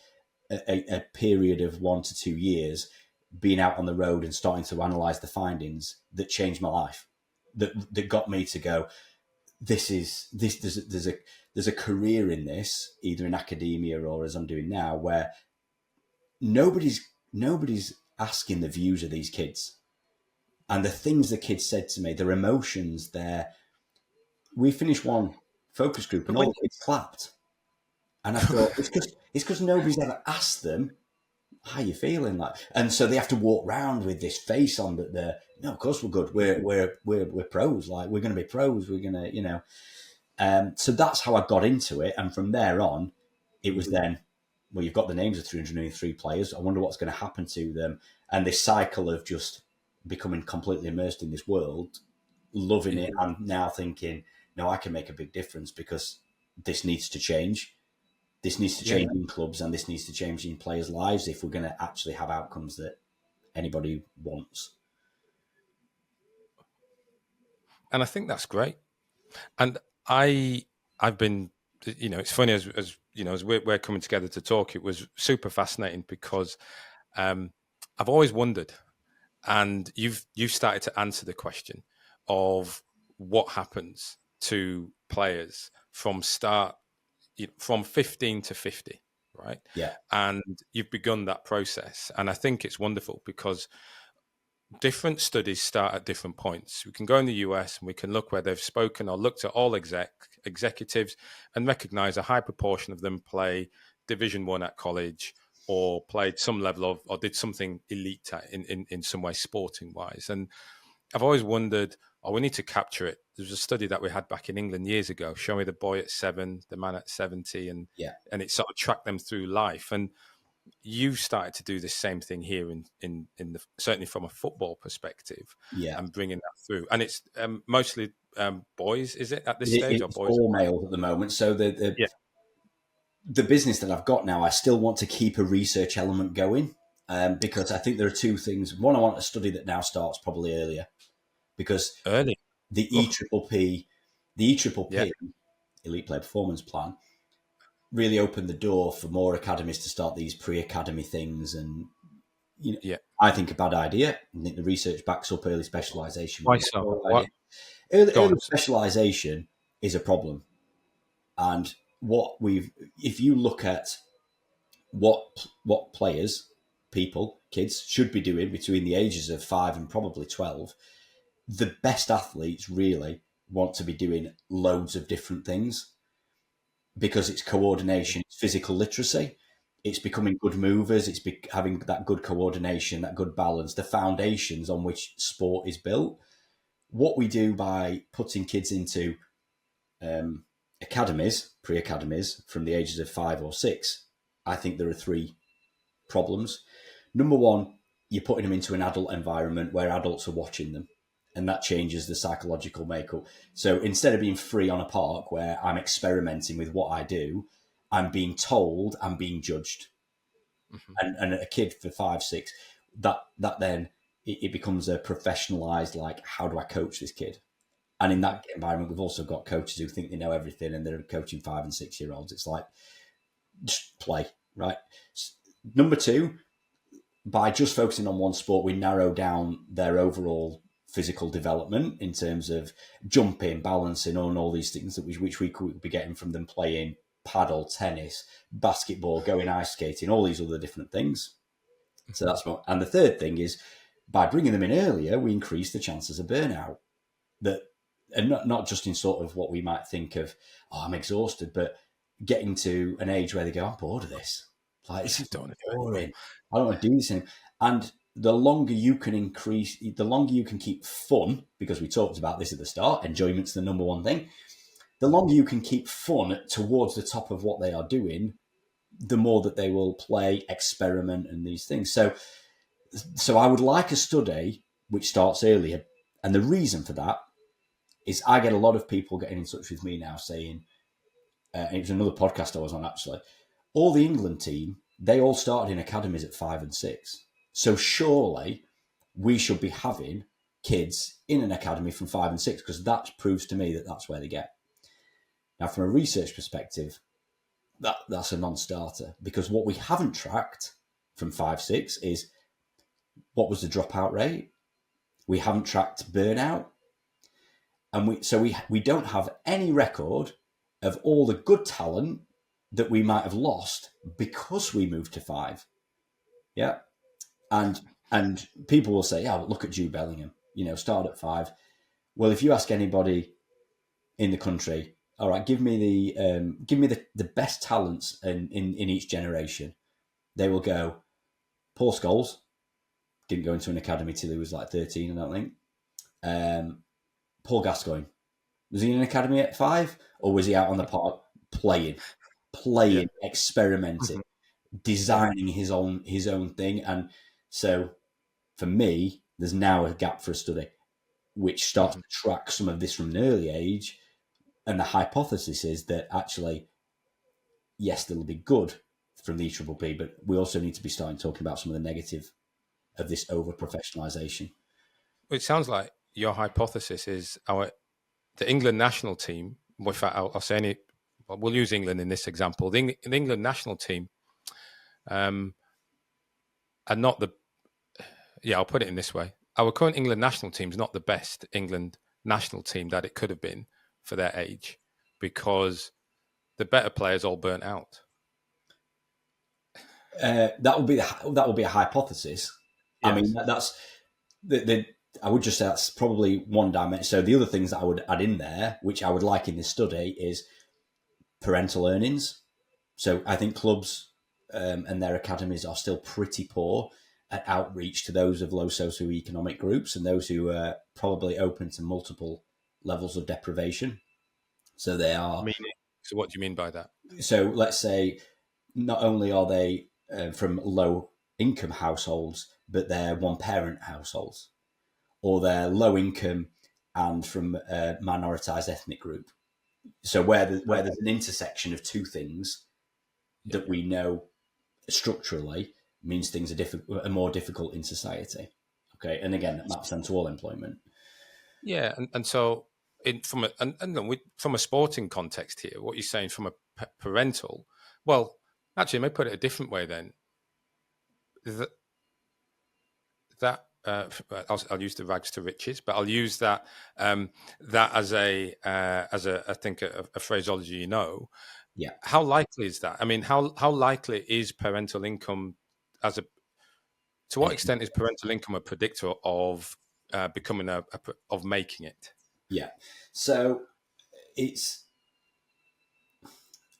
a period of 1 to 2 years being out on the road and starting to analyse the findings that changed my life, that got me to go, there's a career in this, either in academia or as I'm doing now, where nobody's asking the views of these kids and the things the kids said to me, their emotions, we finished one focus group and all the kids clapped. And I thought, it's because nobody's ever asked them, how you feeling like? And so they have to walk around with this face on that they're, no, of course we're good. We're pros. Like, we're going to be pros. We're going to, so that's how I got into it. And from there on, it was then, well, you've got the names of 303 players. I wonder what's going to happen to them. And this cycle of just becoming completely immersed in this world, loving it, and now thinking, no, I can make a big difference because this needs to change. This needs to change in clubs, and this needs to change in players' lives if we're going to actually have outcomes that anybody wants. And I think that's great. And I've been, it's funny as we're coming together to talk. It was super fascinating because I've always wondered, and you've started to answer the question of what happens to players from 15 to 50, right? Yeah. And you've begun that process, and I think it's wonderful because different studies start at different points. We can go in the US and we can look where they've spoken or looked at all executives and recognize a high proportion of them play Division 1 at college or played some level of, or did something elite in some way sporting wise. And I've always wondered, we need to capture it. There was a study that we had back in England years ago, showing the boy at 7, the man at 70, and it sort of tracked them through life. And you started to do the same thing here in the, certainly from a football perspective, and bringing that through. And it's mostly boys, is it at this stage, or boys? All males at the moment. So the business that I've got now, I still want to keep a research element going because I think there are two things. One, I want a study that now starts probably earlier because the EPPP, Elite Player Performance Plan, really opened the door for more academies to start these pre-academy things. And, I think a bad idea. I think the research backs up early specialisation. Why so? Early specialisation is a problem. And if you look at what players, kids should be doing between the ages of 5 and probably 12, the best athletes really want to be doing loads of different things because it's coordination, it's physical literacy, it's becoming good movers, it's having that good coordination, that good balance, the foundations on which sport is built. What we do by putting kids into academies, pre-academies, from the ages of 5 or 6, I think there are 3 problems. Number one, you're putting them into an adult environment where adults are watching them, and that changes the psychological makeup. So instead of being free on a park where I'm experimenting with what I do, I'm being told I'm being judged. and a kid for 5, 6, that then it becomes a professionalized, like, how do I coach this kid? And in that environment, we've also got coaches who think they know everything and they're coaching 5 and 6 year olds. It's like, just play, right? Number 2, by just focusing on one sport, we narrow down their overall physical development in terms of jumping, balancing, and all these things that which we could be getting from them playing paddle, tennis, basketball, going ice skating, all these other different things. So that's what. And the third thing is, by bringing them in earlier, we increase the chances of burnout. That, and not just in sort of what we might think of, oh, I'm exhausted, but getting to an age where they go, I'm bored of this. Like, it's boring. I don't want to do this anymore. And the longer you can keep fun, because we talked about this at the start, enjoyment's the number one thing. The longer you can keep fun towards the top of what they are doing, the more that they will play, experiment, and these things. So I would like a study which starts earlier. And the reason for that is I get a lot of people getting in touch with me now saying, and it was another podcast I was on actually, all the England team, they all started in academies at 5 and 6. So surely we should be having kids in an academy from 5 and 6, because that proves to me that that's where they get. Now, from a research perspective, that's a non-starter, because what we haven't tracked from 5, 6 is what was the dropout rate. We haven't tracked burnout. And we don't have any record of all the good talent that we might have lost because we moved to 5. Yeah. And people will say, oh, look at Jude Bellingham, start at 5. Well, if you ask anybody in the country, all right, give me the best talents in each generation, they will go, Paul Scholes didn't go into an academy till he was like 13, I don't think. Paul Gascoigne, was he in an academy at 5, or was he out on the park playing, experimenting, designing his own thing? And so for me, there's now a gap for a study which starts to track some of this from an early age. And the hypothesis is that actually, yes, they'll be good from the EBBB, but we also need to be starting talking about some of the negative of this over professionalization. It sounds like your hypothesis is the England national team. In fact, I'll say any. We'll use England in this example. The England national team are not the. Yeah, I'll put it in this way. Our current England national team is not the best England national team that it could have been for their age, because the better players all burnt out. That will be a hypothesis. Yes. I mean, that's I would just say that's probably one dimension. So the other things that I would add in there, which I would like in this study, is parental earnings. So I think clubs and their academies are still pretty poor at outreach to those of low socioeconomic groups and those who are probably open to multiple levels of deprivation. So they are. So what do you mean by that? So let's say not only are they from low income households, but they're one parent households, or they're low income and from a minoritized ethnic group. So where there's an intersection of two things that we know structurally means things are more difficult in society. Okay, and again, that maps them to all employment. Yeah, and so from a sporting context here, what you're saying from a parental, well, actually, I may put it a different way then. I'll use the rags to riches, but I'll use that as I think a phraseology. Yeah. How likely is that? I mean, how likely is parental income to what extent is parental income a predictor of becoming of making it? Yeah. So I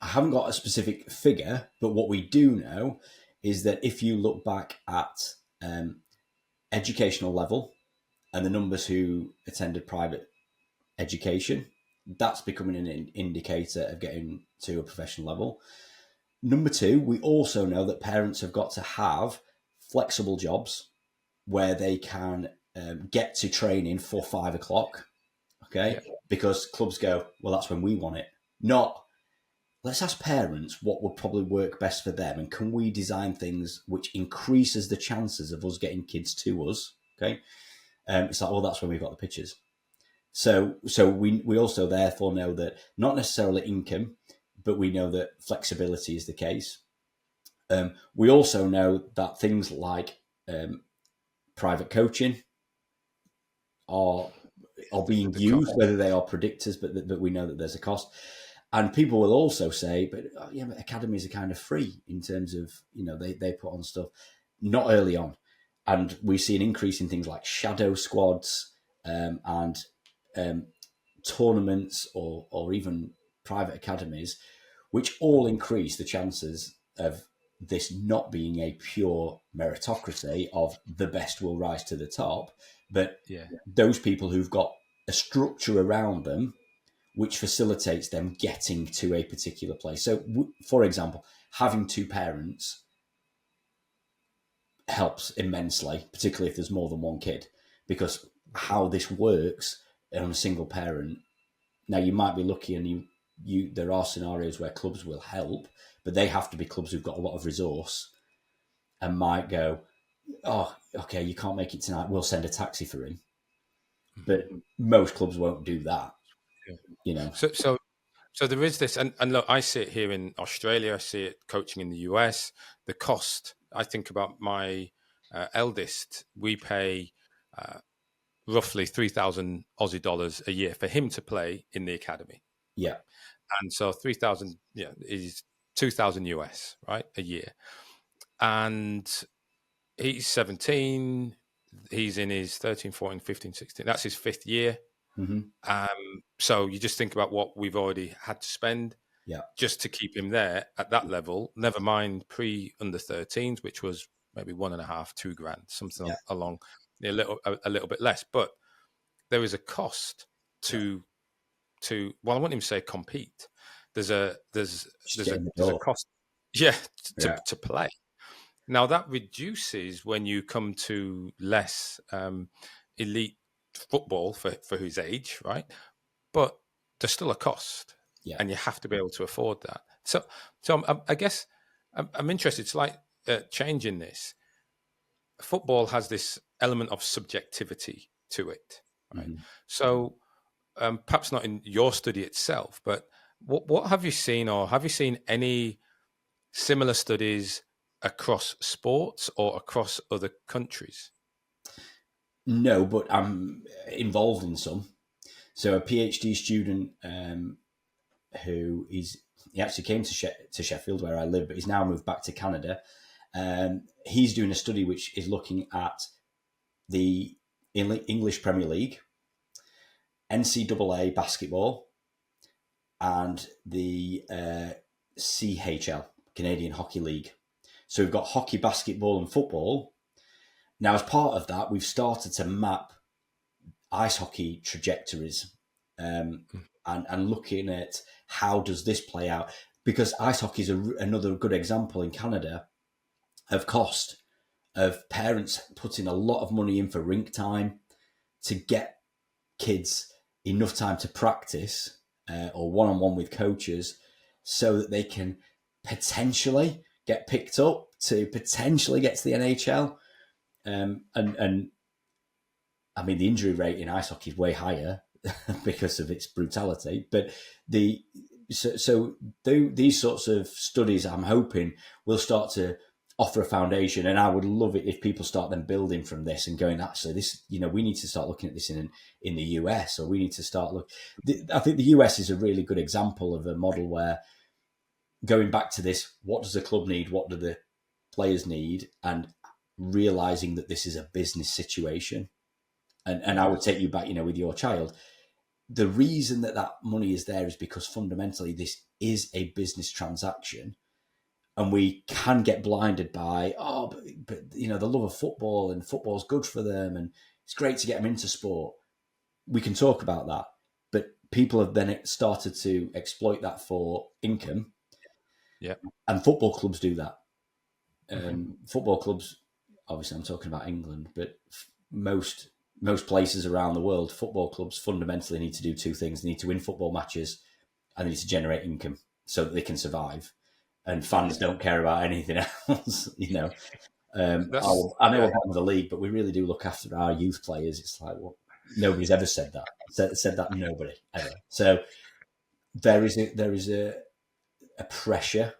haven't got a specific figure, but what we do know is that if you look back at educational level and the numbers who attended private education, that's becoming an indicator of getting to a professional level. Number 2, we also know that parents have got to have flexible jobs where they can get to training for 5 o'clock. Okay. Yeah. Because clubs go, well, that's when we want it. Not, let's ask parents what would probably work best for them, and can we design things which increases the chances of us getting kids to us? Okay, it's like, well, that's when we've got the pictures. So we also therefore know that not necessarily income, but we know that flexibility is the case. We also know that things like private coaching are being used, whether they are predictors, but we know that there's a cost. And people will also say, but yeah, but academies are kind of free in terms of, they put on stuff, not early on. And we see an increase in things like shadow squads and tournaments or even private academies, which all increase the chances of this not being a pure meritocracy of the best will rise to the top, but those people who've got a structure around them which facilitates them getting to a particular place. So, for example, having two parents helps immensely, particularly if there's more than one kid, because how this works on a single parent. Now, you might be lucky, and there are scenarios where clubs will help, but they have to be clubs who've got a lot of resource and might go, oh, okay, you can't make it tonight, we'll send a taxi for him. But most clubs won't do that. So there is this, and look, I see it here in Australia. I see it coaching in the US. The cost. I think about my eldest. We pay roughly 3,000 Aussie dollars a year for him to play in the academy. Yeah, and so 3,000 is 2,000 US, right, a year. And he's 17. He's in his 13, 14, 15, 16. That's his fifth year. So you just think about what we've already had to spend just to keep him there at that level, never mind pre-under 13s, which was maybe $1.5, $2,000, something along a little bit less. But there is a cost to well, I wouldn't even say compete. There's a cost to play. Now that reduces when you come to less elite football for his age, right? But there's still a cost, and you have to be able to afford that. So I guess I'm interested. It's like changing this. Football has this element of subjectivity to it, right? So perhaps not in your study itself, but what have you seen, or have you seen any similar studies across sports or across other countries? No, but I'm involved in some. So a PhD student he actually came to Sheffield, where I live, but he's now moved back to Canada. He's doing a study which is looking at the English Premier League, NCAA basketball, and the CHL, Canadian Hockey League. So we've got hockey, basketball, and football. Now, as part of that, we've started to map ice hockey trajectories and looking at how does this play out, because ice hockey is another good example in Canada of cost, of parents putting a lot of money in for rink time to get kids enough time to practice or one-on-one with coaches so that they can potentially get picked up to potentially get to the NHL. And I mean, the injury rate in ice hockey is way higher because of its brutality. But so these sorts of studies, I'm hoping, will start to offer a foundation. And I would love it if people start then building from this and going, actually, this, we need to start looking at this in the US, or we need to start I think the US is a really good example of a model where, going back to this, what does the club need? What do the players need? And realizing that this is a business situation. And I would take you back, with your child. The reason that money is there is because fundamentally this is a business transaction, and we can get blinded by, but the love of football, and football's good for them, and it's great to get them into sport. We can talk about that, but people have then started to exploit that for income. Yeah, and football clubs do that. Football clubs, obviously, I'm talking about England, but most places around the world, football clubs fundamentally need to do two things. They need to win football matches, and they need to generate income. so that they can survive. And fans don't care about anything else, you know. That's I know yeah. we're bottom of the league, but we really do look after our youth players. It's like, well, nobody's ever said that. Said that nobody ever. So there is a pressure,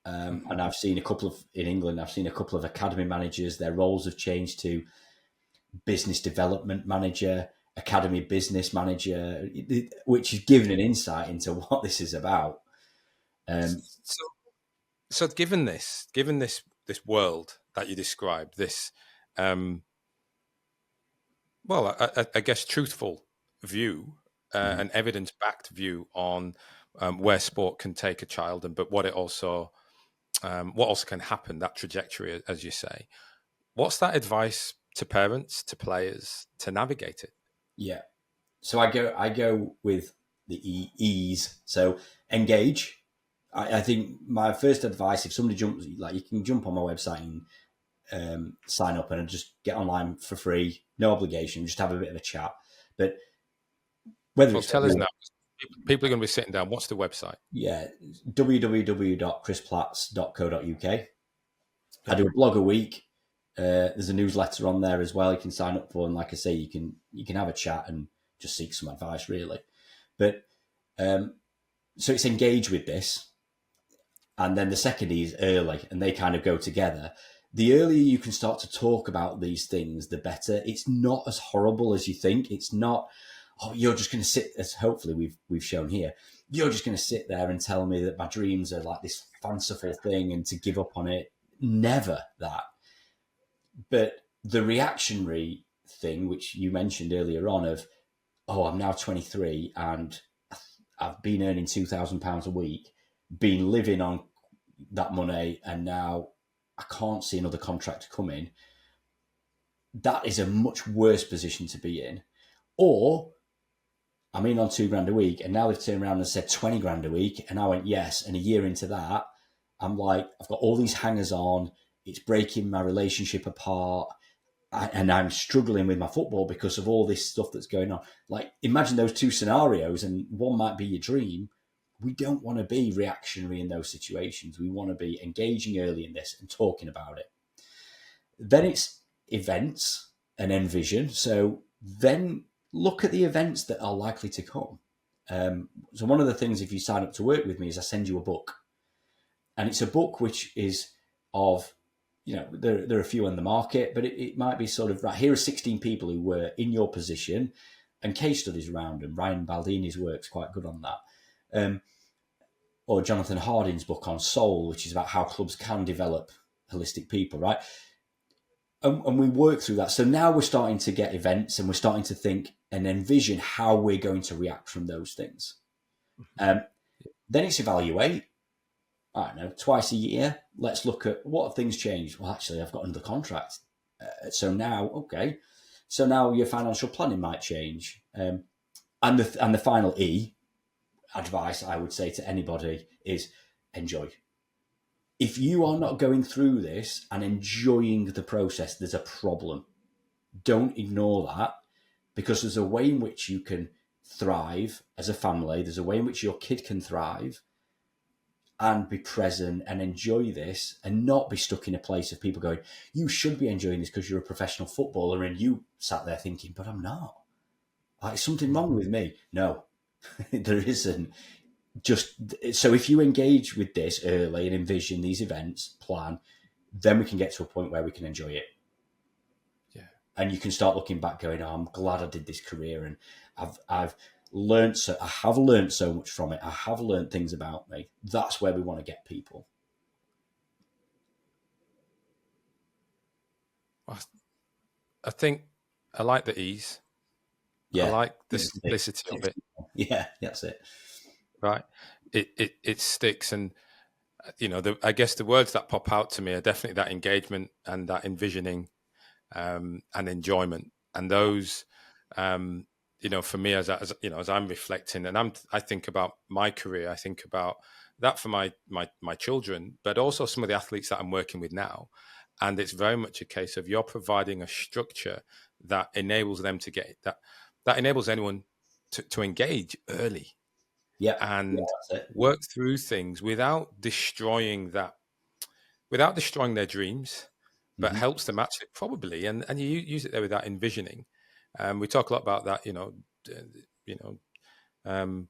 and I've seen a couple of in England. I've seen a couple of academy managers. Their roles have changed to business development manager, academy business manager, which is giving an insight into what this is about. So, so given this world that you described, this well, I guess truthful view, an evidence-backed view on where sport can take a child, and but what also can happen, that trajectory, as you say. What's that advice to parents, to players, to navigate it? Yeah. So I go with the ease. So engage. I think my first advice, if somebody jumps, like you can jump on my website and sign up and just get online for free, no obligation, just have a bit of a chat. But whether Well, it's tell us now. People are going to be sitting down. What's the website? yeah, www.chrisplatts.co.uk. I Yeah. do a blog a week. There's a newsletter on there as well. You can sign up for, and like I say, you can have a chat and just seek some advice, really. But so it's engage with this, and then the second E is early, and they kind of go together. The earlier you can start to talk about these things, the better. It's not as horrible as you think. It's not, oh, you're just going to sit, as hopefully we've shown here, you're just going to sit there and tell me that my dreams are like this fanciful thing and to give up on it. Never that. But the reactionary thing, which you mentioned earlier on, of, oh, I'm now 23 and I've been earning £2,000 a week, been living on that money, and now I can't see another contract coming. That is a much worse position to be in. Or I'm in on £2,000 a week, and now they've turned around and said 20 grand a week, and I went yes. And a year into that, I'm like, I've got all these hangers on. It's breaking my relationship apart. And I'm struggling with my football because of all this stuff that's going on. Like, imagine those two scenarios, and one might be your dream. We don't want to be reactionary in those situations. We want to be engaging early in this and talking about it. Then it's events and envision. So then look at the events that are likely to come. So one of the things, if you sign up to work with me, is I send you a book. And it's a book which is of, there are a few on the market, but it might be sort of, right, here are 16 people who were in your position, and case studies around them. Ryan Baldini's work's quite good on that. Or Jonathan Harding's book on soul, which is about how clubs can develop holistic people, right? And we work through that. So now we're starting to get events, and we're starting to think and envision how we're going to react from those things. Then it's evaluate. I don't know, twice a year. Let's look at what have things changed. Well, actually, I've got another contract. So now your financial planning might change. And the final E advice I would say to anybody is enjoy. If you are not going through this and enjoying the process, there's a problem. Don't ignore that, because there's a way in which you can thrive as a family. There's a way in which your kid can thrive and be present and enjoy this, and not be stuck in a place of people going, you should be enjoying this because you're a professional footballer, and you sat there thinking, but I'm not. Like, something wrong with me. No, there isn't. Just so if you engage with this early and envision these events, plan, then we can get to a point where we can enjoy it. Yeah. And you can start looking back going, oh, I'm glad I did this career, and I've learned so I have learned so much from it. I have learned things about me. That's where we want to get people. I think I like the ease. Yeah. I like the simplicity of it. Yeah, that's it. Right. It sticks. And, I guess the words that pop out to me are definitely that engagement and that envisioning and enjoyment. And those, for me, as I'm reflecting, and I think about my career, I think about that for my children, but also some of the athletes that I'm working with now. And it's very much a case of you're providing a structure that enables them to get that enables anyone to engage early. Yeah, and that's it. work through things without destroying their dreams, but Mm-hmm. helps them actually probably, and you use it there with that envisioning. We talk a lot about that, you know, um,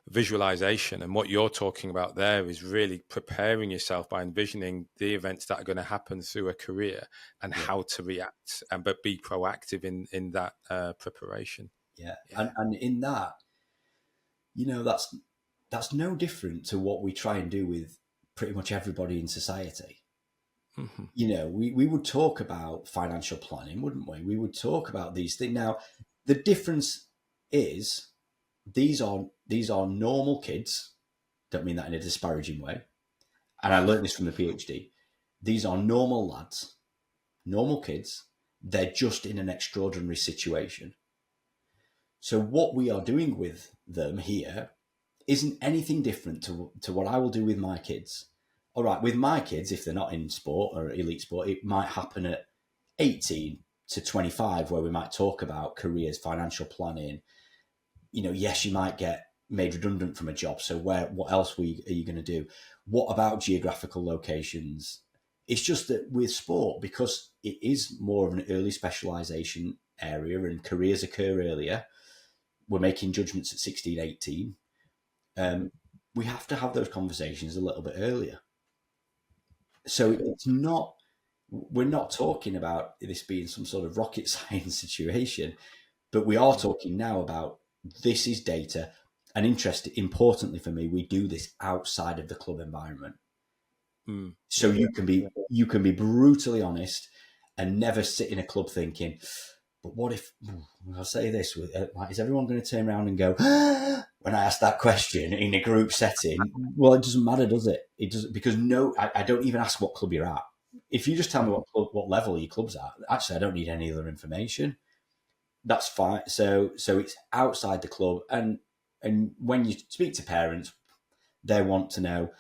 visualization, and what you're talking about there is really preparing yourself by envisioning the events that are going to happen through a career and Yeah, how to react, and but be proactive in that preparation. yeah, Yeah. and in that, that's no different to what we try and do with pretty much everybody in society. Hmm. We would talk about financial planning, wouldn't we? We would talk about these things. Now, the difference is these are normal kids. Don't mean that in a disparaging way. And I learned this from the PhD. These are normal lads, normal kids. They're just in an extraordinary situation. So what we are doing with them here isn't anything different to what I will do with my kids. All right, with my kids, if they're not in sport or elite sport, it might happen at 18 to 25, where we might talk about careers, financial planning. Yes, you might get made redundant from a job. So what else are you going to do? What about geographical locations? It's just that with sport, because it is more of an early specialization area and careers occur earlier, we're making judgments at 16, 18. We have to have those conversations a little bit earlier. So we're not talking about this being some sort of rocket science situation, but we are talking now about this is data. And importantly for me, we do this outside of the club environment. Mm. So you can be brutally honest and never sit in a club thinking, but what if I'll say this? Is everyone going to turn around and go when I ask that question in a group setting? Well, it doesn't matter, does it? It doesn't, because I don't even ask what club you're at. If you just tell me what level your club's at, actually, I don't need any other information. That's fine. So it's outside the club, and when you speak to parents, they want to know,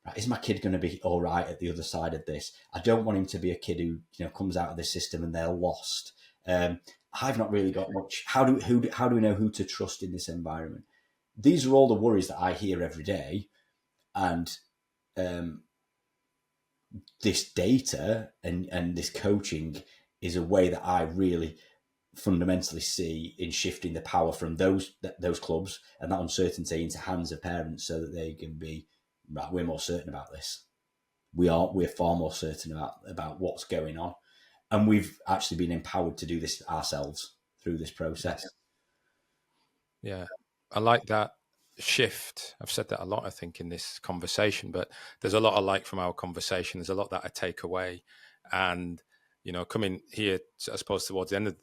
right, is my kid going to be all right at the other side of this? I don't want him to be a kid who comes out of this system and they're lost. I've not really got much. How do we know who to trust in this environment? These are all the worries that I hear every day, and um, this data and this coaching is a way that I really fundamentally see in shifting the power from those clubs and that uncertainty into hands of parents, so that they can be right. We're more certain about this. We're far more certain about what's going on, and we've actually been empowered to do this ourselves through this process. Yeah, I like that shift. I've said that a lot, I think, in this conversation, but there's a lot I like from our conversation. There's a lot that I take away. And, coming here, I suppose, towards the end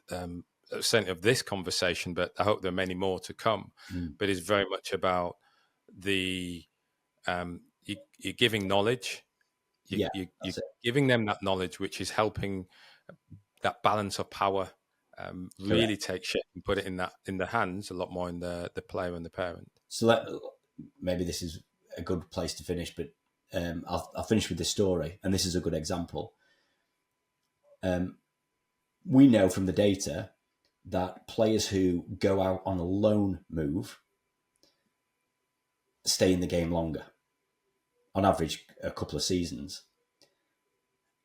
certainly of this conversation, but I hope there are many more to come. But it's very much about the, you're giving knowledge, Yeah, you're that's it. giving them that knowledge, which is helping that balance of power Correct. really take shape and put it in the hands a lot more in the player and the parent. So maybe this is a good place to finish, but I'll finish with this story, and this is a good example. We know from the data that players who go out on a loan move stay in the game longer, on average a couple of seasons.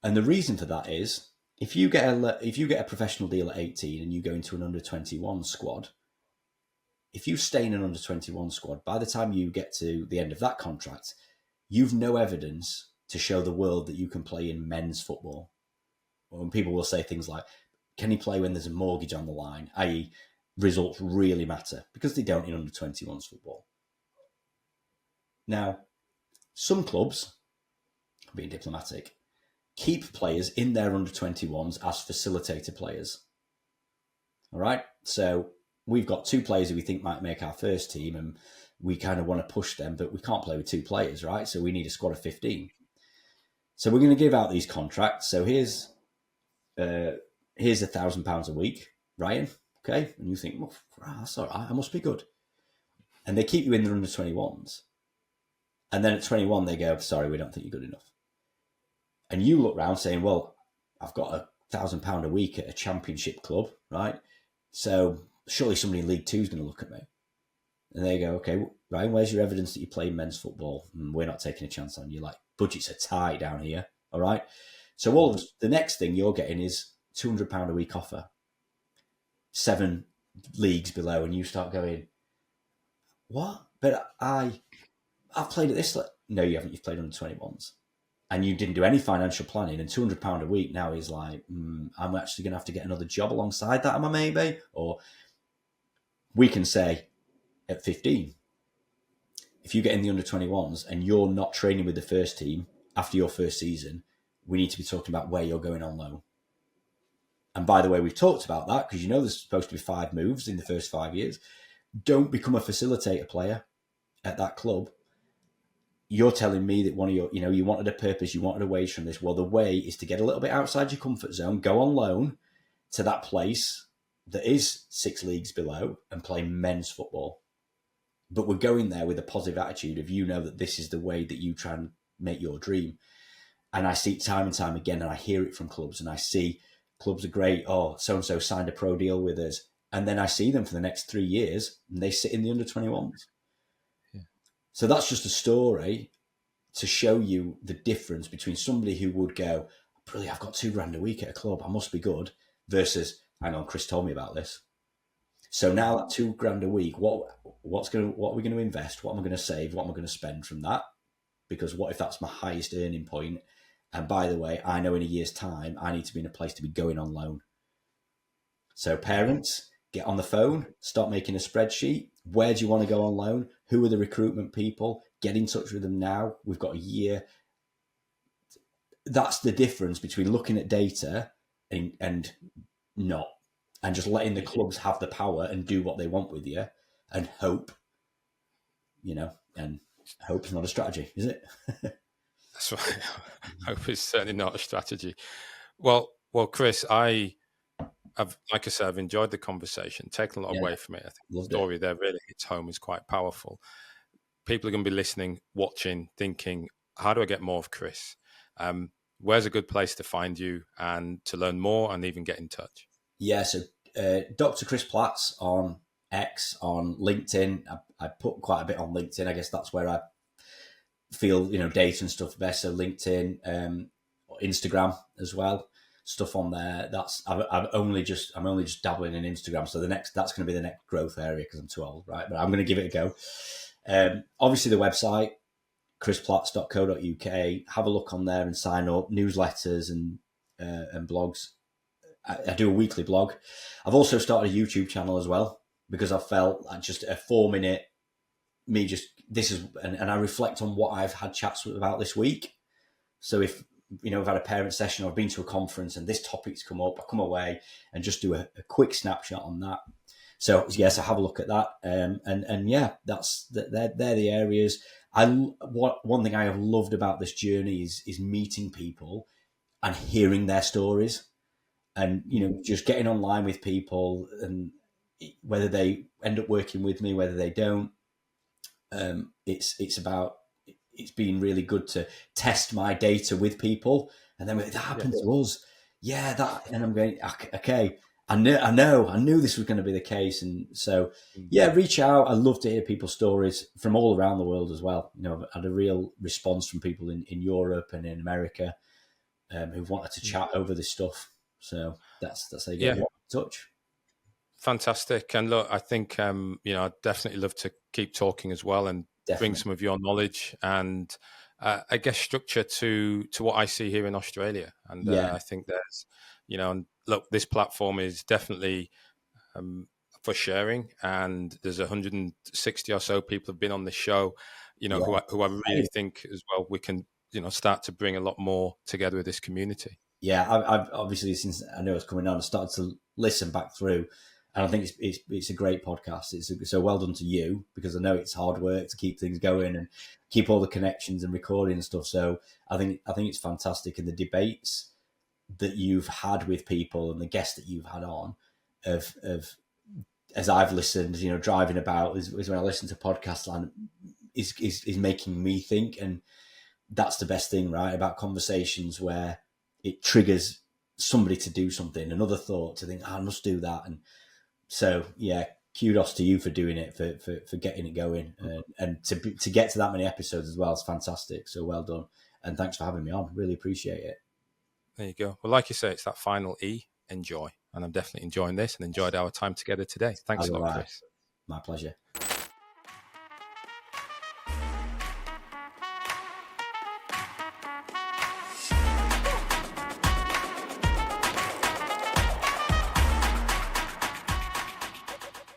And the reason for that is if you get a professional deal at 18 and you go into an under 21 squad, if you stay in an under 21 squad, by the time you get to the end of that contract, you've no evidence to show the world that you can play in men's football. When people will say things like, can he play when there's a mortgage on the line, i.e. results really matter, because they don't in under 21s football. Now, some clubs, being diplomatic, keep players in their under 21s as facilitator players. All right. So we've got two players who we think might make our first team, and we kind of want to push them, but we can't play with two players, right? So we need a squad of 15. So we're going to give out these contracts. So here's £1,000 a week, Ryan. Okay. And you think, well, that's all right. I must be good. And they keep you in the under 21s. And then at 21, they go, sorry, we don't think you're good enough. And you look around saying, well, I've got £1,000 a week at a championship club, right? So surely somebody in League Two is going to look at me. And they go, okay, Ryan, where's your evidence that you play men's football? And we're not taking a chance on you. Like, budgets are tight down here. All right. So the next thing you're getting is £200 a week offer, 7 leagues below, and you start going, what? But I've played at this. No, you haven't. You've played under 21s. And you didn't do any financial planning, and £200 a week now is like, I'm actually going to have to get another job alongside that, am I maybe? Or we can say at 15, if you get in the under 21s and you're not training with the first team after your first season, we need to be talking about where you're going on loan. And by the way, we've talked about that because there's supposed to be 5 moves in the first 5 years. Don't become a facilitator player at that club. You're telling me that one of your, you wanted a purpose, you wanted a wage from this. Well, the way is to get a little bit outside your comfort zone, go on loan to that place that is 6 leagues below and play men's football. But we're going there with a positive attitude of, that this is the way that you try and make your dream. And I see it time and time again, and I hear it from clubs, and I see clubs are great. Oh, so-and-so signed a pro deal with us. And then I see them for the next 3 years, and they sit in the under 21s. Yeah. So that's just a story to show you the difference between somebody who would go, brilliant, I've got £2,000 a week at a club, I must be good, versus, hang on, Chris told me about this. So now that £2,000 a week, what are we going to invest? What am I going to save? What am I going to spend from that? Because what if that's my highest earning point? And by the way, I know in a year's time, I need to be in a place to be going on loan. So parents, get on the phone, start making a spreadsheet. Where do you want to go on loan? Who are the recruitment people? Get in touch with them now. We've got a year. That's the difference between looking at data and not. And just letting the clubs have the power and do what they want with you and hope, and hope is not a strategy, is it? That's right. Hope is certainly not a strategy. Well, Chris, like I said, I've enjoyed the conversation, taken a lot away from it. I think the story there really hits home, is quite powerful. People are going to be listening, watching, thinking, how do I get more of Chris? Where's a good place to find you and to learn more and even get in touch? Yeah, so Dr. Chris Platts on X, on LinkedIn. I put quite a bit on LinkedIn. I guess that's where I feel, data and stuff best. So LinkedIn, Instagram as well. Stuff on there. I'm only just dabbling in Instagram. So that's going to be the next growth area because I'm too old, right? But I'm going to give it a go. Obviously the website, chrisplatts.co.uk. Have a look on there and sign up. Newsletters and blogs. I do a weekly blog. I've also started a YouTube channel as well because I felt like just a 4-minute and I reflect on what I've had chats about this week. So if I've had a parent session or I've been to a conference and this topic's come up, I come away and just do a quick snapshot on that. So yes, I have a look at that. And yeah, they're the areas. One thing I have loved about this journey is meeting people and hearing their stories. And, just getting online with people and whether they end up working with me, whether they don't, it's been really good to test my data with people. And then that happened to us. Yeah, and I'm going, okay, I knew this was going to be the case. And so, yeah, reach out. I love to hear people's stories from all around the world as well. I've had a real response from people in Europe and in America who've wanted to chat over this stuff. So that's how you get in touch. Fantastic. And look, I think, I'd definitely love to keep talking as well and bring some of your knowledge and I guess structure to what I see here in Australia. And I think there's, and look, this platform is definitely for sharing, and there's 160 or so people have been on the show, who I really think as well we can, start to bring a lot more together with this community. Yeah, I've obviously, since I know it's coming on, I started to listen back through, and I think it's a great podcast. So well done to you, because I know it's hard work to keep things going and keep all the connections and recording and stuff. So I think it's fantastic, and the debates that you've had with people and the guests that you've had on, of as I've listened, driving about is when I listen to podcasts, and is making me think, and that's the best thing, right, about conversations, where it triggers somebody to do something, another thought to think, I must do that. And so, yeah, kudos to you for doing it, for getting it going, and to get to that many episodes as well is fantastic. So well done, and thanks for having me on. Really appreciate it. There you go. Well, like you say, it's that final E, enjoy. And I'm definitely enjoying this and enjoyed our time together today. Thanks a lot, Chris. My pleasure.